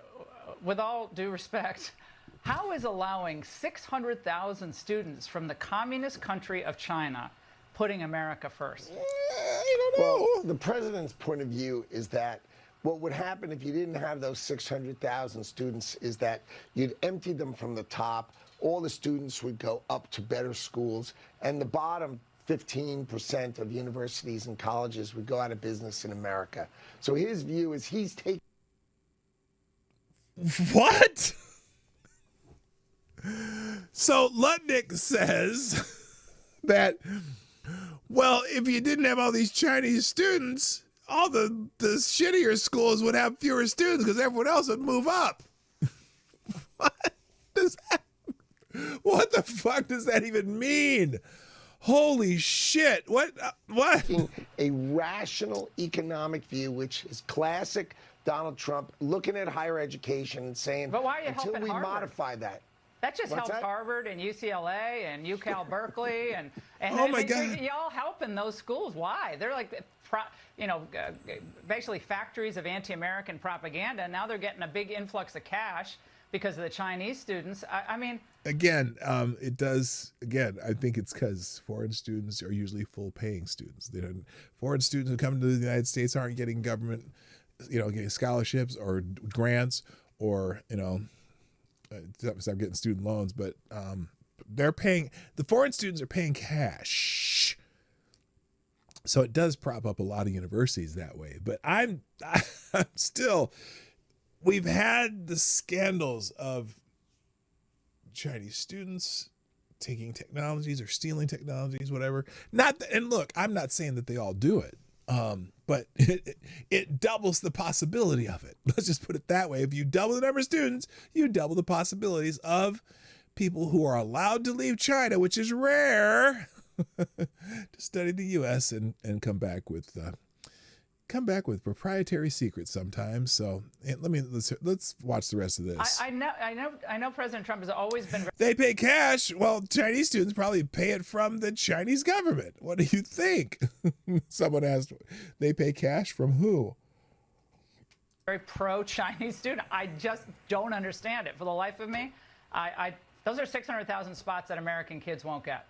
with all due respect, how is allowing 600,000 students from the communist country of China putting America first? I don't know. Well, the president's point of view is that what would happen if you didn't have those 600,000 students is that you'd empty them from the top. All the students would go up to better schools, and the bottom 15% of universities and colleges would go out of business in America. So his view is he's taking... What? So Lutnick says that, well, if you didn't have all these Chinese students, all the shittier schools would have fewer students because everyone else would move up. What the fuck does that even mean? Holy shit. What? A rational economic view, which is classic Donald Trump, looking at higher education and saying, but why are you until helping we Harvard? Modify that. That just helps Harvard and UCLA and UCal Berkeley and oh my God. Y'all helping those schools. Why? They're like, basically factories of anti-American propaganda. And now they're getting a big influx of cash because of the Chinese students. I mean, again, it does. Again, I think it's because foreign students are usually full-paying students. Foreign students who come to the United States aren't getting government, getting scholarships or grants or stop getting student loans, but they're paying. The foreign students are paying cash, so it does prop up a lot of universities that way. But I'm still. We've had the scandals of Chinese students taking technologies or stealing technologies, whatever. And look, I'm not saying that they all do it, but it doubles the possibility of it. Let's just put it that way. If you double the number of students, you double the possibilities of people who are allowed to leave China, which is rare, to study the U.S. and come back with proprietary secrets sometimes. So let's watch the rest of this. I know President Trump has always been. They pay cash. Well, Chinese students probably pay it from the Chinese government. What do you think? Someone asked. They pay cash from who? Very pro-Chinese student. I just don't understand it for the life of me. Those are 600,000 spots that American kids won't get.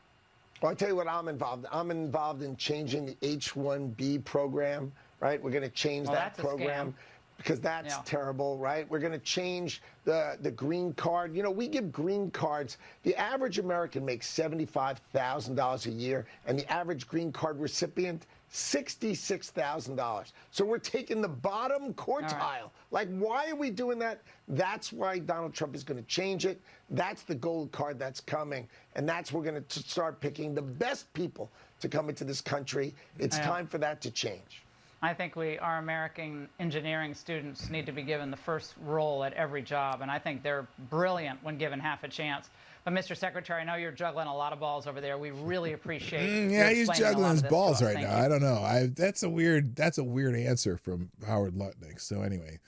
Well, I'll tell you what I'm involved in. I'm involved in changing the H-1B program, right? We're going to change that program because that's terrible, right? We're going to change the green card. We give green cards. The average American makes $75,000 a year, and the average green card recipient, $66,000. So we're taking the bottom quartile. Right. Like, why are we doing that? That's why Donald Trump is going to change it. That's the gold card that's coming. And that's we're going to start picking the best people to come into this country. It's time for that to change. I think our American engineering students need to be given the first role at every job. And I think they're brilliant when given half a chance. But Mr. Secretary, I know you're juggling a lot of balls over there. We really appreciate. Yeah, he's juggling his balls right now. I don't know. That's a weird answer from Howard Lutnick. So anyway,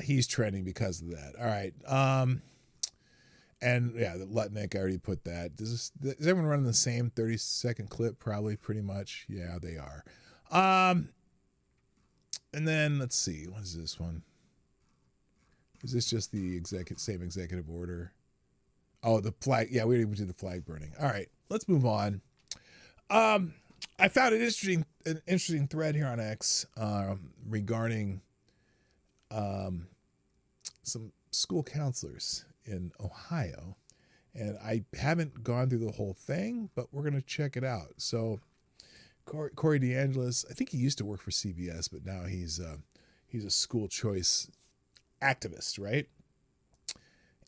he's trending because of that. All right. And yeah, the Lutnick, I already put that. Is everyone running the same 30-second clip? Probably, pretty much. Yeah, they are. And then let's see. What is this one? Is this just the same executive order? Oh, the flag. Yeah, we didn't even do the flag burning. All right, let's move on. I found an interesting thread here on X regarding some school counselors in Ohio. And I haven't gone through the whole thing, but we're going to check it out. So Corey DeAngelis, I think he used to work for CBS, but now he's a school choice activist, right?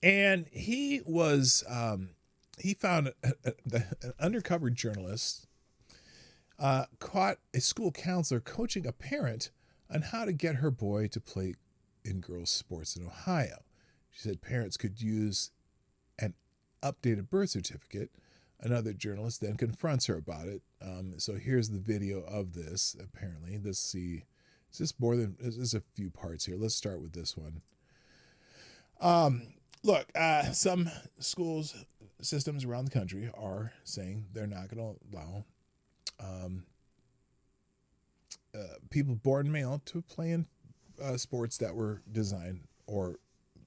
And he was he found an undercover journalist caught a school counselor coaching a parent on how to get her boy to play in girls' sports in Ohio. She said parents could use an updated birth certificate. Another journalist then confronts her about it. So here's the video of this. Apparently, let's see. There's a few parts here. Let's start with this one. Look, some schools systems around the country are saying they're not going to allow people born male to play in sports that were designed or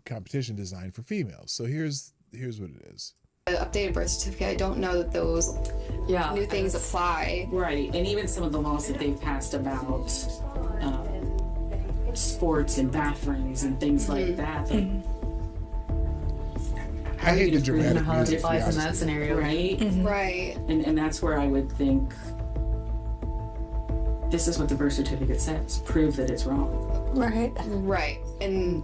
competition designed for females. So here's what it is. The updated birth certificate, I don't know that those new things apply. Right, and even some of the laws that they've passed about sports and bathrooms and things like that. I hate the dramatic how it applies in that scenario, right? Right. And that's where I would think this is what the birth certificate says. Prove that it's wrong. Right. And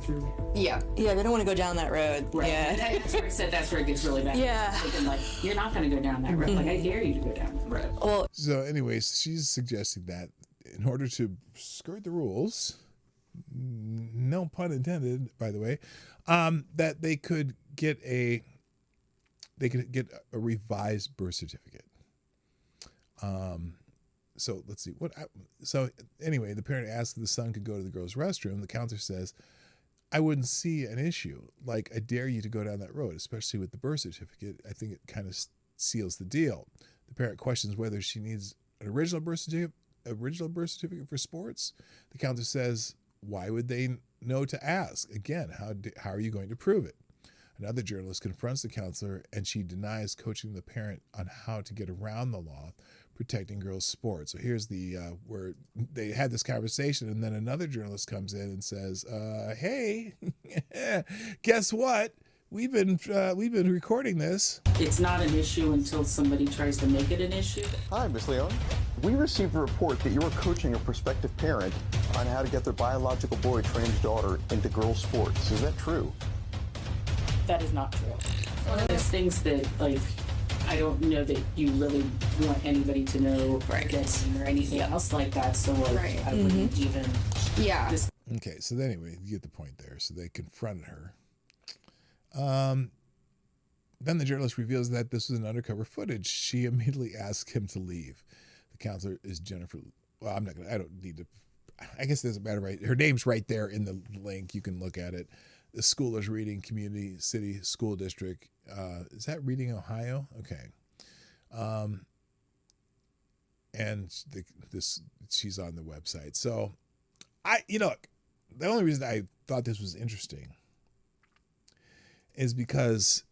yeah, they don't want to go down that road. Right. Yeah. That's where it gets really bad. Yeah. Thinking, like, you're not going to go down that road. Like, I dare you to go down that road. Well, so anyways, she's suggesting that in order to skirt the rules, no pun intended, by the way, that they could get a revised birth certificate. So let's see so anyway, the parent asked if the son could go to the girls' restroom. The counselor says, I wouldn't see an issue. Like, I dare you to go down that road, especially with the birth certificate. I think it kind of seals the deal. The parent questions whether she needs an original birth certificate for sports. The counselor says, why would they know to ask? Again, how are you going to prove it? Another journalist confronts the counselor, and she denies coaching the parent on how to get around the law protecting girls' sports. So here's the where they had this conversation, and then another journalist comes in and says, "Hey, guess what? We've been recording this." It's not an issue until somebody tries to make it an issue. Hi, Miss Leon. We received a report that you were coaching a prospective parent on how to get their biological boy train his daughter into girls' sports. Is that true? That is not true. One of those things that, like, I don't know that you really want anybody to know this or anything else like that. So, like, I wouldn't even. Yeah. Okay, so anyway, you get the point there. So they confronted her. Then the journalist reveals that this was an undercover footage. She immediately asks him to leave. The counselor is Jennifer. Well, I don't need to. I guess it doesn't matter, right? Her name's right there in the link. You can look at it. The school is Reading Community City School District. Is that Reading, Ohio? Okay. And she's on the website. So the only reason I thought this was interesting is because,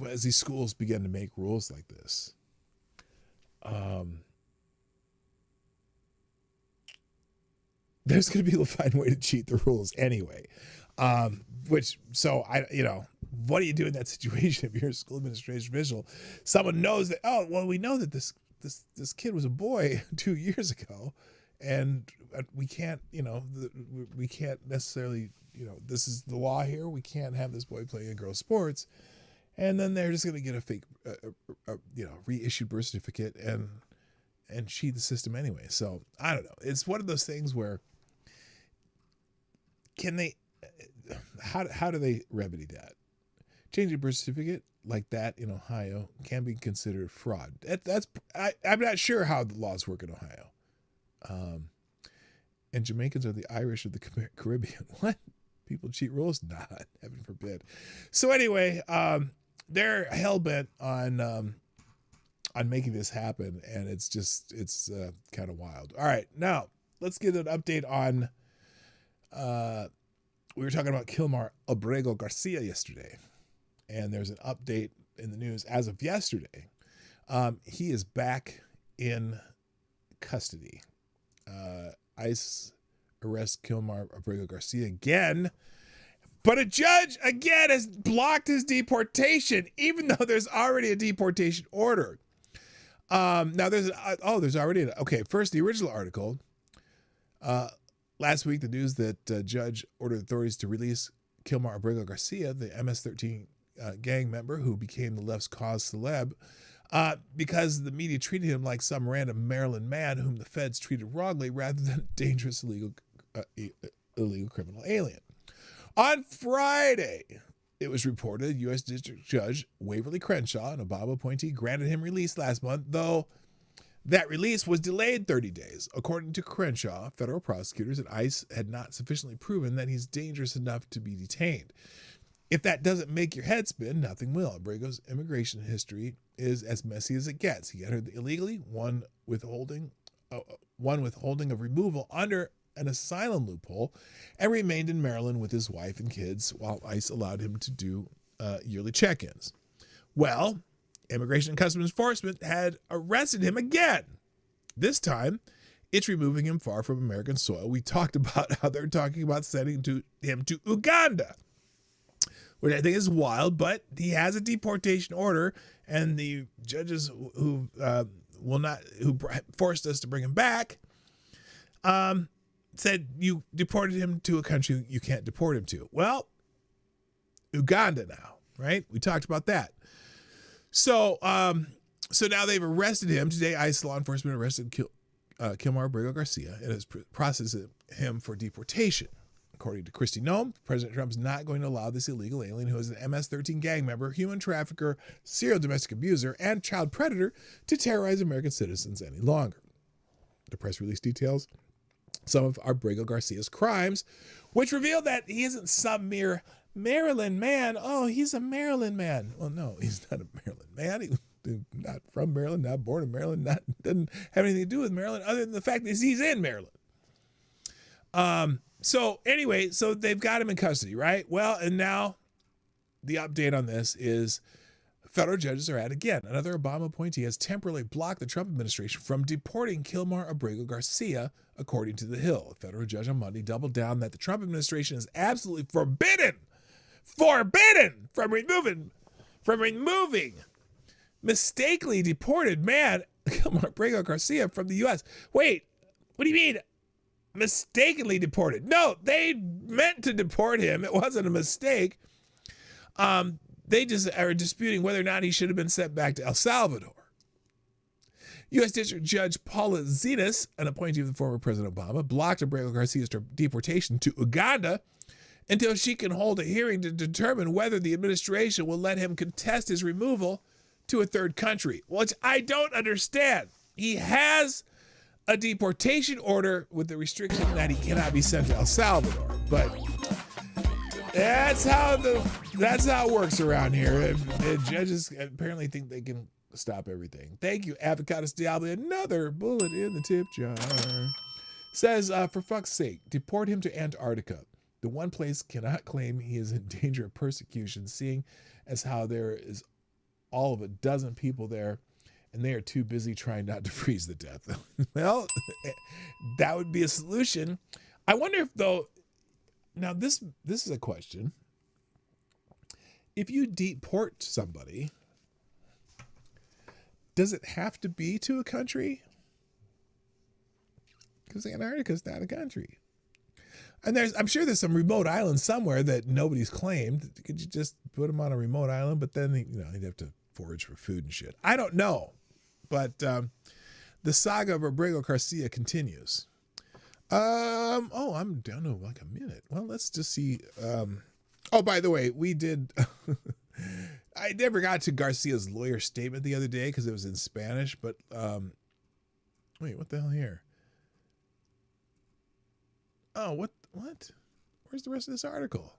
as these schools begin to make rules like this, there's going to be a fine way to cheat the rules anyway. What do you do in that situation if you're a school administration official? Someone knows that, we know that this kid was a boy 2 years ago, and we can't, we can't necessarily, this is the law here. We can't have this boy play in girls' sports. And then they're just going to get a fake, reissued birth certificate and cheat the system anyway. So I don't know. It's one of those things where how do they remedy that? Changing a birth certificate like that in Ohio can be considered fraud. I'm not sure how the laws work in Ohio. And Jamaicans are the Irish of the Caribbean. What? People cheat rules? Not, heaven forbid. So anyway, they're hell-bent on making this happen, and it's kind of wild. All right, now let's get an update on we were talking about Kilmar Abrego Garcia yesterday, and there's an update in the news as of yesterday. He is back in custody. ICE arrests Kilmar Abrego Garcia again, but a judge again has blocked his deportation, even though there's already a deportation order. Now there's already first the original article. Last week, the news that judge ordered authorities to release Kilmar Abrego Garcia, the MS-13 gang member who became the left's cause celeb, because the media treated him like some random Maryland man whom the feds treated wrongly rather than a dangerous illegal criminal alien. On Friday, it was reported U.S. District Judge Waverly Crenshaw, an Obama appointee, granted him release last month, though that release was delayed 30 days. According to Crenshaw, federal prosecutors at ICE had not sufficiently proven that he's dangerous enough to be detained. If that doesn't make your head spin, nothing will. Abrego's immigration history is as messy as it gets. He entered illegally, one withholding of removal under an asylum loophole, and remained in Maryland with his wife and kids while ICE allowed him to do yearly check-ins. Well, Immigration and Customs Enforcement had arrested him again. This time, it's removing him far from American soil. We talked about how they're talking about sending him to Uganda, which I think is wild, but he has a deportation order, and the judges who forced us to bring him back said you deported him to a country you can't deport him to. Well, Uganda now, right? We talked about that. So now they've arrested him. Today, ICE law enforcement arrested Kilmar Abrego Garcia and has processed him for deportation. According to Kristi Noem, President Trump's not going to allow this illegal alien who is an MS-13 gang member, human trafficker, serial domestic abuser, and child predator to terrorize American citizens any longer. The press release details some of Abrego Garcia's crimes, which reveal that he isn't some mere Maryland man. Oh, he's a Maryland man. Well, no, he's not a Maryland man. He's not from Maryland, not born in Maryland, doesn't have anything to do with Maryland other than the fact that he's in Maryland. So anyway, so they've got him in custody, right? Well, and now the update on this is federal judges are at again. Another Obama appointee has temporarily blocked the Trump administration from deporting Kilmar Abrego Garcia, according to The Hill. A federal judge on Monday doubled down that the Trump administration is absolutely forbidden from removing mistakenly deported man Kilmar Abrego Garcia from the U.S. Wait, what do you mean? Mistakenly deported? No, they meant to deport him. It wasn't a mistake. They just are disputing whether or not he should have been sent back to El Salvador. U.S. District Judge Paula Zenas, an appointee of the former President Obama, blocked Abrego Garcia's deportation to Uganda until she can hold a hearing to determine whether the administration will let him contest his removal to a third country, which I don't understand. He has a deportation order with the restriction that he cannot be sent to El Salvador, but that's how it works around here. Judges apparently think they can stop everything. Thank you, Avocados Diablo. Another bullet in the tip jar. Says, for fuck's sake, deport him to Antarctica. The one place cannot claim he is in danger of persecution, seeing as how there is all of a dozen people there, and they are too busy trying not to freeze to death. Well, that would be a solution. I wonder if, though, now this is a question. If you deport somebody, does it have to be to a country? Because Antarctica is not a country. And I'm sure there's some remote island somewhere that nobody's claimed. Could you just put them on a remote island? But then, you'd have to forage for food and shit. I don't know. But the saga of Abrego Garcia continues. I'm down to like a minute. Well, let's just see. By the way, we did. I never got to Garcia's lawyer statement the other day because it was in Spanish. But wait, what the hell here? Oh, what? Where's the rest of this article?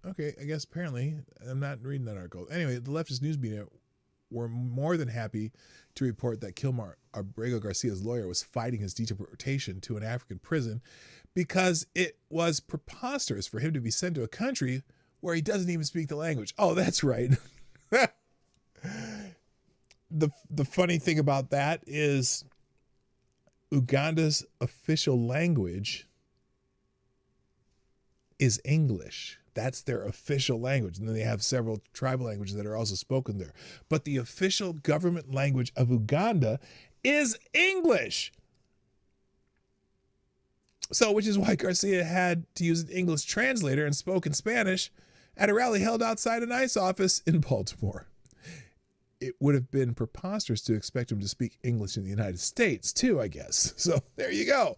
Okay, I guess apparently I'm not reading that article. Anyway, the leftist news media were more than happy to report that Kilmar Abrego Garcia's lawyer was fighting his deportation to an African prison because it was preposterous for him to be sent to a country where he doesn't even speak the language. Oh, that's right. The funny thing about that is Uganda's official language is English. That's their official language. And then they have several tribal languages that are also spoken there. But the official government language of Uganda is English. So, which is why Garcia had to use an English translator and spoke in Spanish at a rally held outside an ICE office in Baltimore. It would have been preposterous to expect him to speak English in the United States, too, I guess. So there you go.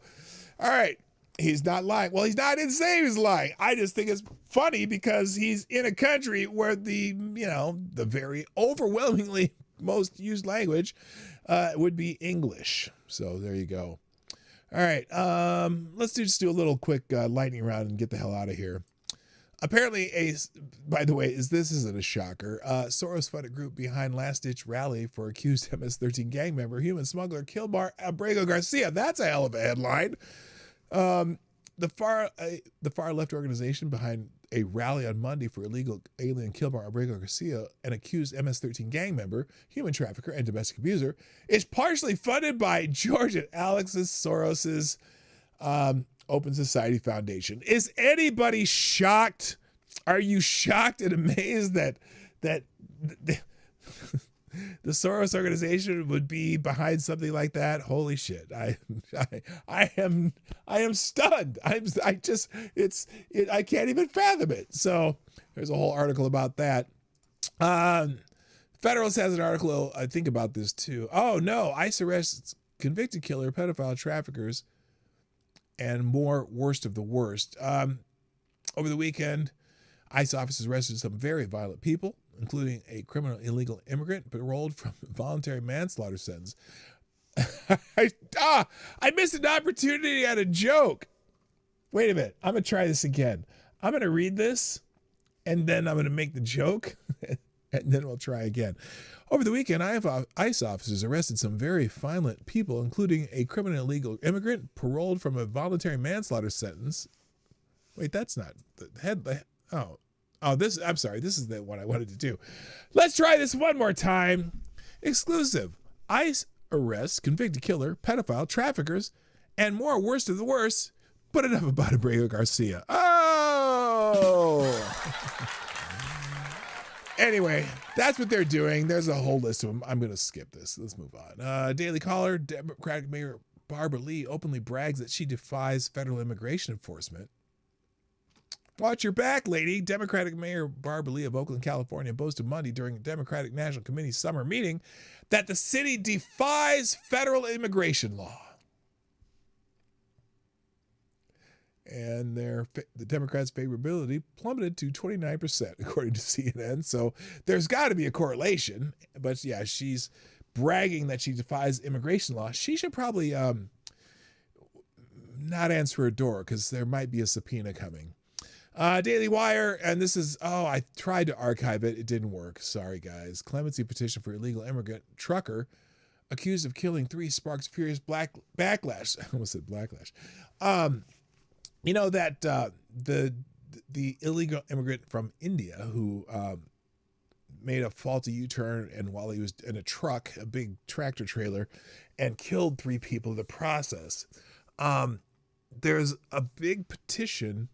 All right. He's not lying. Well, he's not insane. He's lying. I just think it's funny because he's in a country where the very overwhelmingly most used language would be English. So there you go. All right. Let's just do a little quick lightning round and get the hell out of here. Apparently, by the way, this isn't a shocker. Soros-funded group behind last-ditch rally for accused MS-13 gang member, human smuggler Kilmar Abrego Garcia. That's a hell of a headline. The far-left organization behind a rally on Monday for illegal alien Kilmar Abrego Garcia, an accused MS-13 gang member, human trafficker, and domestic abuser, is partially funded by George and Alexis Soros's Open Society Foundation. Is anybody shocked? Are you shocked and amazed that the Soros organization would be behind something like that? Holy shit! I am stunned. I can't even fathom it. So there's a whole article about that. Federalist has an article I think about this too. Oh no! ICE arrests convicted killer, pedophile, traffickers, and more worst of the worst. Over the weekend, ICE officers arrested some very violent people, including a criminal illegal immigrant paroled from a voluntary manslaughter sentence. I missed an opportunity at a joke. Wait a minute. I'm going to try this again. I'm going to read this, and then I'm going to make the joke, and then we'll try again. Over the weekend, ICE officers arrested some very violent people, including a criminal illegal immigrant paroled from a voluntary manslaughter sentence. Wait, that's not the head. I'm sorry. This is the one I wanted to do. Let's try this one more time. Exclusive. ICE arrests convicted killer, pedophile, traffickers, and more worst of the worst. But enough about Abrego Garcia. Anyway, that's what they're doing. There's a whole list of them. I'm going to skip this. Let's move on. Daily Caller, Democratic Mayor Barbara Lee openly brags that she defies federal immigration enforcement. Watch your back, lady. Democratic Mayor Barbara Lee of Oakland, California, boasted Monday during a Democratic National Committee summer meeting that the city defies federal immigration law. And the Democrats' favorability plummeted to 29%, according to CNN. So there's got to be a correlation. But yeah, she's bragging that she defies immigration law. She should probably not answer her door because there might be a subpoena coming. Daily Wire, and this is, I tried to archive it. It didn't work. Sorry, guys. Clemency petition for illegal immigrant trucker accused of killing 3 sparks furious backlash. I almost said blacklash. You know that the illegal immigrant from India who made a faulty U-turn and while he was in a truck, a big tractor trailer, and killed 3 people in the process. There's a big petition,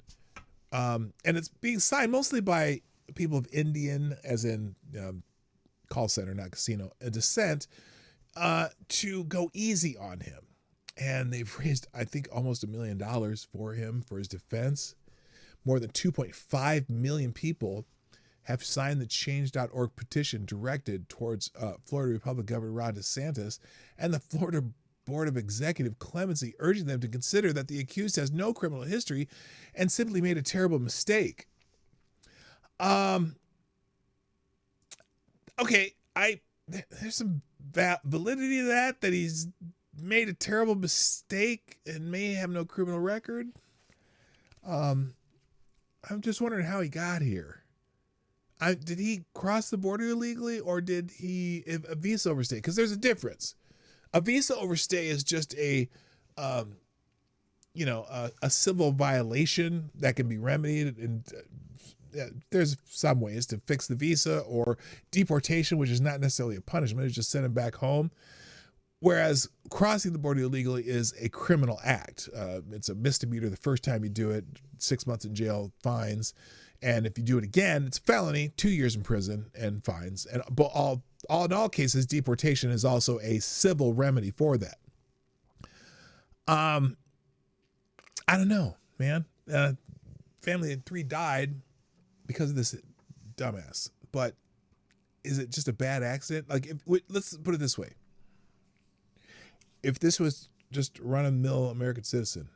and it's being signed mostly by people of Indian, as in call center, not casino, descent, to go easy on him. And they've raised, I think, almost $1 million for him, for his defense. More than 2.5 million people have signed the Change.org petition directed towards Florida Republican Governor Ron DeSantis and the Florida Board of Executive Clemency, urging them to consider that the accused has no criminal history and simply made a terrible mistake. Okay, there's some validity to that he's made a terrible mistake and may have no criminal record. I'm just wondering how he got here. did he cross the border illegally, or did he a visa overstay? Because there's a difference. A visa overstay is just a civil violation that can be remedied, and there's some ways to fix the visa, or deportation, which is not necessarily a punishment; it's just send him back home. Whereas crossing the border illegally is a criminal act. It's a misdemeanor the first time you do it, 6 months in jail, fines. And if you do it again, it's a felony, 2 years in prison and fines. And but in all cases, deportation is also a civil remedy for that. I don't know, man. Family of 3 died because of this dumbass. But is it just a bad accident? Like, let's put it this way. If this was just run-of-the-mill American citizen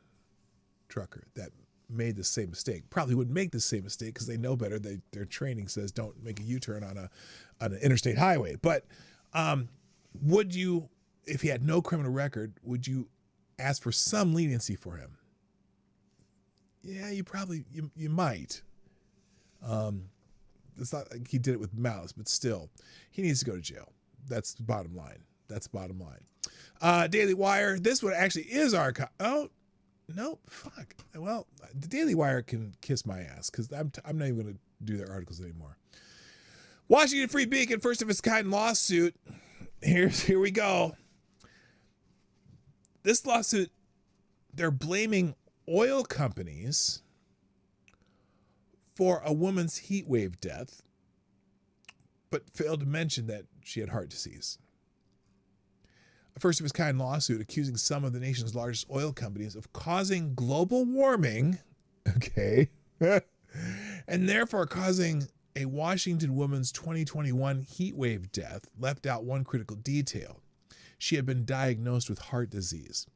trucker that made the same mistake, probably wouldn't make the same mistake because they know better. Their training says don't make a U-turn on an interstate highway. But would you, if he had no criminal record, would you ask for some leniency for him? Yeah, you might. It's not like he did it with malice, but still, he needs to go to jail. That's the bottom line. Daily Wire. This one actually is our. Oh, no, fuck. Well, the Daily Wire can kiss my ass because I'm not even going to do their articles anymore. Washington Free Beacon, first of its kind lawsuit. Here we go. This lawsuit, they're blaming oil companies for a woman's heat wave death, but failed to mention that she had heart disease. A first of its kind lawsuit accusing some of the nation's largest oil companies of causing global warming, okay, and therefore causing a Washington woman's 2021 heat wave death, left out one critical detail. She had been diagnosed with heart disease.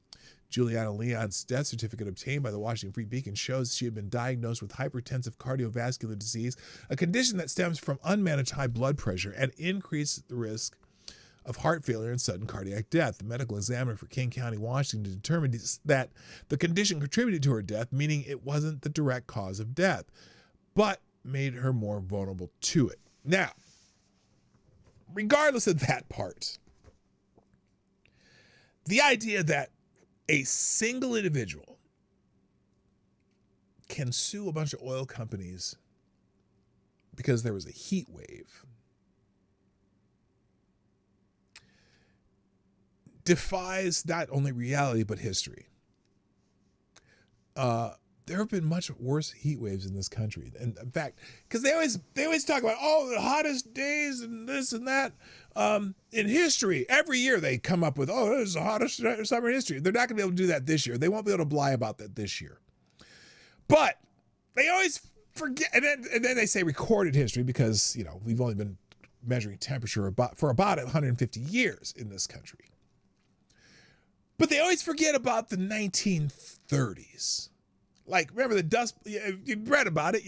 Juliana Leon's death certificate obtained by the Washington Free Beacon shows she had been diagnosed with hypertensive cardiovascular disease, a condition that stems from unmanaged high blood pressure and increased the risk of heart failure and sudden cardiac death. The medical examiner for King County, Washington, determined that the condition contributed to her death, meaning it wasn't the direct cause of death, but made her more vulnerable to it. Now, regardless of that part, the idea that a single individual can sue a bunch of oil companies because there was a heat wave defies not only reality but history. There have been much worse heat waves in this country, and in fact, because they always talk about the hottest days and this and that in history. Every year they come up with this is the hottest summer in history. They're not going to be able to do that this year. They won't be able to lie about that this year. But they always forget, and then they say recorded history because we've only been measuring temperature for about 150 years in this country. But they always forget about the 1930s. Like, remember the dust? You read about it.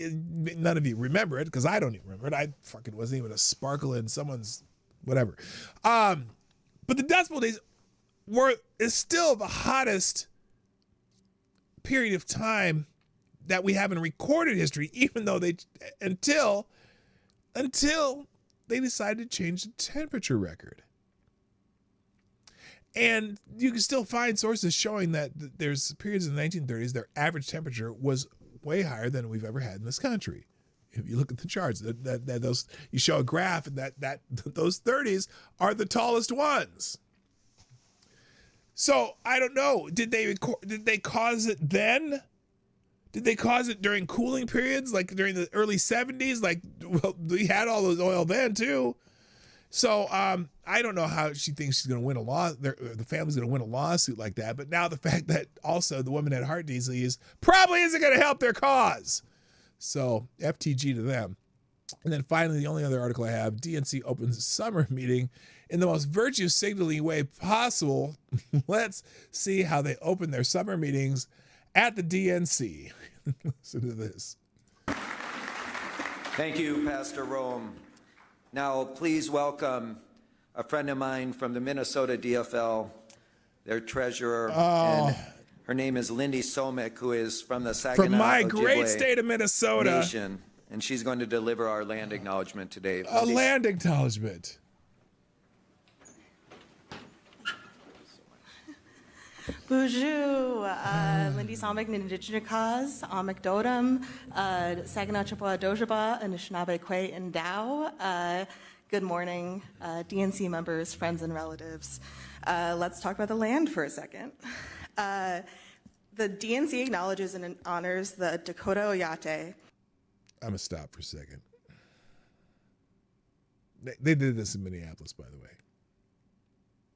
None of you remember it because I don't even remember it. I fucking wasn't even a sparkle in someone's whatever. But the Dust Bowl days is still the hottest period of time that we have in recorded history, even though until they decided to change the temperature record. And you can still find sources showing that there's periods in the 1930s, their average temperature was way higher than we've ever had in this country. If you look at the charts, those you show a graph, and that those 30s are the tallest ones. So I don't know. Did they cause it then? Did they cause it during cooling periods, like during the early 70s? Like, well, we had all those oil then too. So I don't know how she thinks she's going to win the family's going to win a lawsuit like that. But now the fact that also the woman had heart disease probably isn't going to help their cause. So FTG to them. And then finally, the only other article I have, DNC opens a summer meeting in the most virtue signaling way possible. Let's see how they open their summer meetings at the DNC. Listen to this. Thank you, Pastor Rome. Now, please welcome a friend of mine from the Minnesota DFL, their treasurer, and her name is Lindy Somick, who is from the Saginaw from my Ojibwe great state of Minnesota Nation. and she's going to deliver our land acknowledgement today. A land acknowledgement. Bonjour, Lindy Samek Nindigenous, Amek Dodam, Saginaw Chippewa Dojaba, Anishinaabe Kwe and Dow. Good morning, DNC members, friends, and relatives. Let's talk about the land for a second. The DNC acknowledges and honors the Dakota Oyate. I'm gonna stop for a second. They did this in Minneapolis, by the way,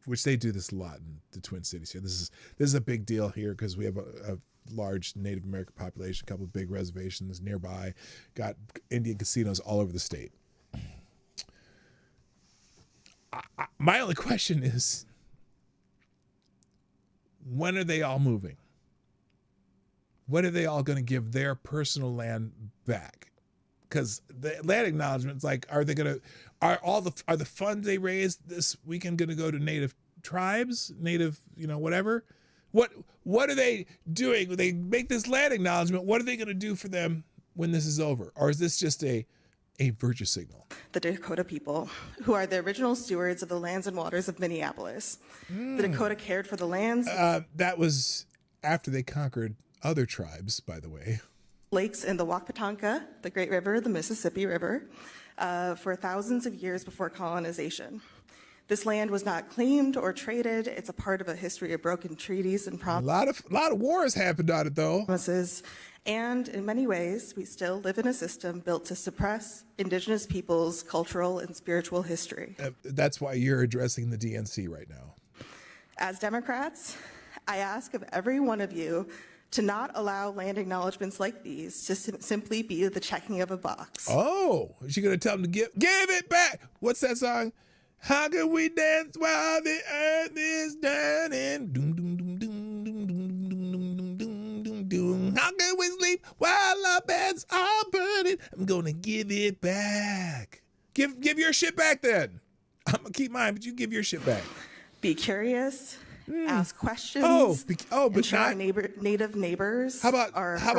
which they do this a lot in the Twin Cities here. This is a big deal here because we have a large Native American population, a couple of big reservations nearby, got Indian casinos all over the state. My only question is, when are they all moving? When are they all going to give their personal land back? Because the land acknowledgments, like, are the funds they raised this weekend going to go to Native tribes, Native, whatever? What are they doing? When they make this land acknowledgement, what are they going to do for them when this is over? Or is this just a virtue signal? The Dakota people, who are the original stewards of the lands and waters of Minneapolis. The Dakota cared for the lands. That was after they conquered other tribes, by the way. Lakes in the Wapatonka, the Great River, the Mississippi River, for thousands of years before colonization. This land was not claimed or traded. It's a part of a history of broken treaties and promises. A lot of wars happened on it, though. And in many ways, we still live in a system built to suppress Indigenous peoples' cultural and spiritual history. That's why you're addressing the DNC right now. As Democrats, I ask of every one of you to not allow land acknowledgements like these to simply be the checking of a box. Oh, is she going to tell them to give it back? What's that song? How can we dance while the earth is turning? Doom, doom, doom, doom, doom, doom, doom, doom, doom, doom, doom. How can we sleep while our beds are burning? I'm going to give it back. Give your shit back then. I'm going to keep mine, but you give your shit back. Be curious. Ask questions. But not native neighbors. How about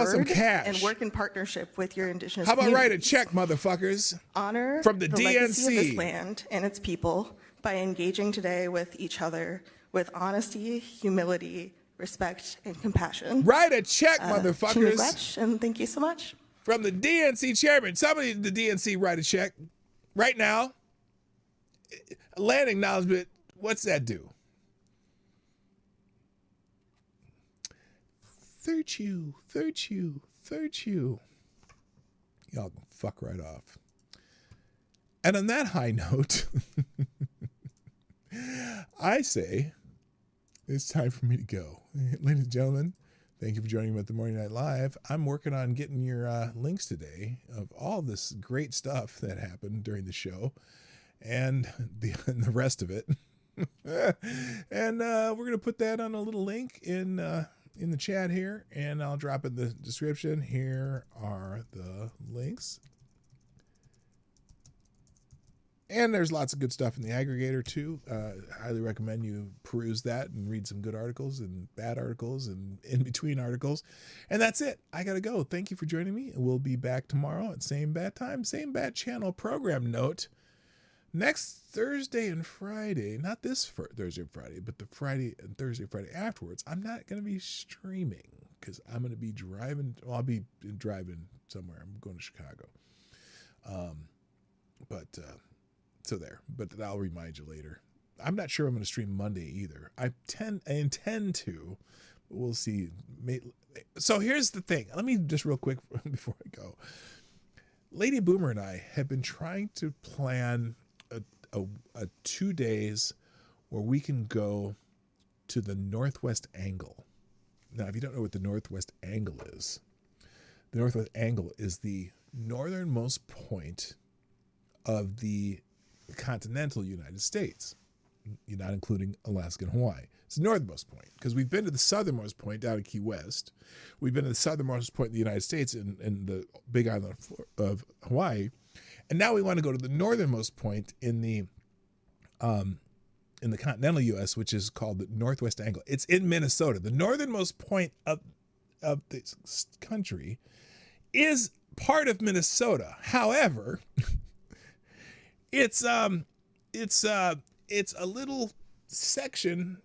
some cash? And work in partnership with your indigenous. How about write a check, motherfuckers? Honor from the DNC legacy of this land and its people by engaging today with each other with honesty, humility, respect, and compassion. Write a check, motherfuckers. And thank you so much. From the DNC chairman. Somebody in the DNC write a check right now. A land acknowledgement. What's that do? Virtue. Y'all can fuck right off. And on that high note, I say it's time for me to go. Ladies and gentlemen, thank you for joining me at the Morning Night Live. I'm working on getting your links today of all this great stuff that happened during the show and the rest of it. And we're going to put that on a little link in the chat here, and I'll drop in the description. Here are the links. And there's lots of good stuff in the aggregator too. Highly recommend you peruse that and read some good articles and bad articles and in-between articles. And that's it. I got to go. Thank you for joining me. We'll be back tomorrow at same bad time, same bad channel. Program note. Next Thursday and Friday, not this Thursday and Friday, but the Friday and Thursday, Friday afterwards, I'm not going to be streaming because I'm going to be driving. Well, I'll be driving somewhere. I'm going to Chicago. So there, but I'll remind you later. I'm not sure I'm going to stream Monday either. I intend to, but we'll see. So here's the thing. Let me just real quick before I go. Lady Boomer and I have been trying to plan a 2 days where we can go to the Northwest Angle. Now, if you don't know what the Northwest Angle is, the Northwest Angle is the northernmost point of the continental United States. You're not including Alaska and Hawaii. It's the northernmost point because we've been to the southernmost point down in Key West. We've been to the southernmost point in the United States in the Big Island of Hawaii. And now we want to go to the northernmost point in the continental U.S., which is called the Northwest Angle. It's in Minnesota. The northernmost point of this country is part of Minnesota. However, it's a little section.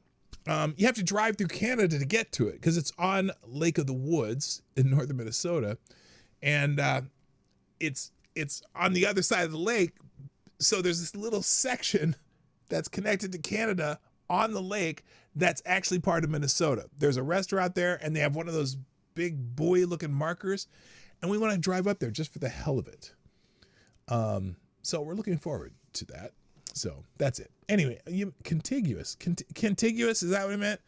You have to drive through Canada to get to it because it's on Lake of the Woods in northern Minnesota, and it's on the other side of the lake. So there's this little section that's connected to Canada on the lake that's actually part of Minnesota. There's a restaurant there, and they have one of those big buoy-looking markers, and we want to drive up there just for the hell of it. So we're looking forward to that. So that's it. Anyway, contiguous. Contiguous, is that what I meant?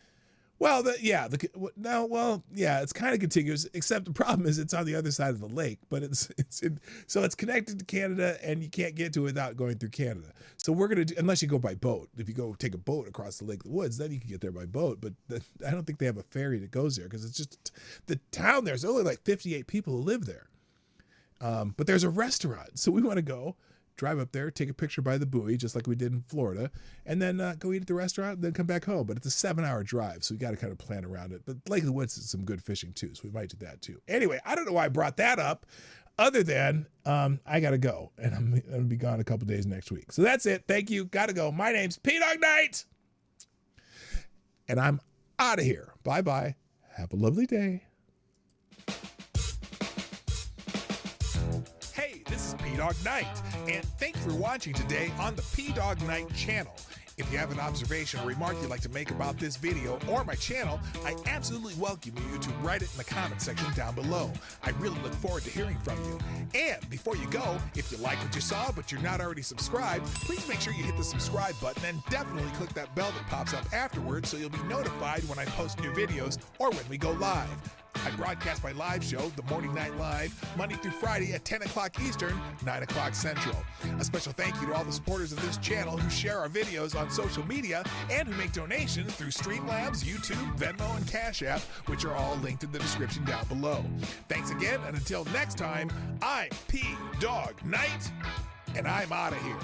Well, it's kind of contiguous, except the problem is it's on the other side of the lake, but so it's connected to Canada, and you can't get to it without going through Canada. So we're going to do, unless you go by boat. If you go take a boat across the Lake of the Woods, then you can get there by boat, but I don't think they have a ferry that goes there because it's just the town there's only like 58 people who live there. But there's a restaurant, so we want to go drive up there, take a picture by the buoy, just like we did in Florida, and then go eat at the restaurant, and then come back home. But it's a 7-hour drive, so we got to kind of plan around it. But Lake of the Woods is some good fishing too, so we might do that too. Anyway, I don't know why I brought that up, other than I got to go, and I'm going to be gone a couple days next week. So that's it. Thank you. Got to go. My name's PDawgKnight, and I'm out of here. Bye-bye. Have a lovely day. Dawg Knight, and thanks for watching today on the Dawg Knight channel. If you have an observation or remark you'd like to make about this video or my channel, I absolutely welcome you to write it in the comment section down below. I really look forward to hearing from you. And before you go, if you like what you saw but you're not already subscribed, please make sure you hit the subscribe button and definitely click that bell that pops up afterwards so you'll be notified when I post new videos or when we go live. I broadcast my live show, The Morning Night Live, Monday through Friday at 10 o'clock Eastern, 9 o'clock Central. A special thank you to all the supporters of this channel who share our videos on social media and who make donations through Streamlabs, YouTube, Venmo, and Cashapp, which are all linked in the description down below. Thanks again, and until next time, I'm PDawgKnight, and I'm out of here.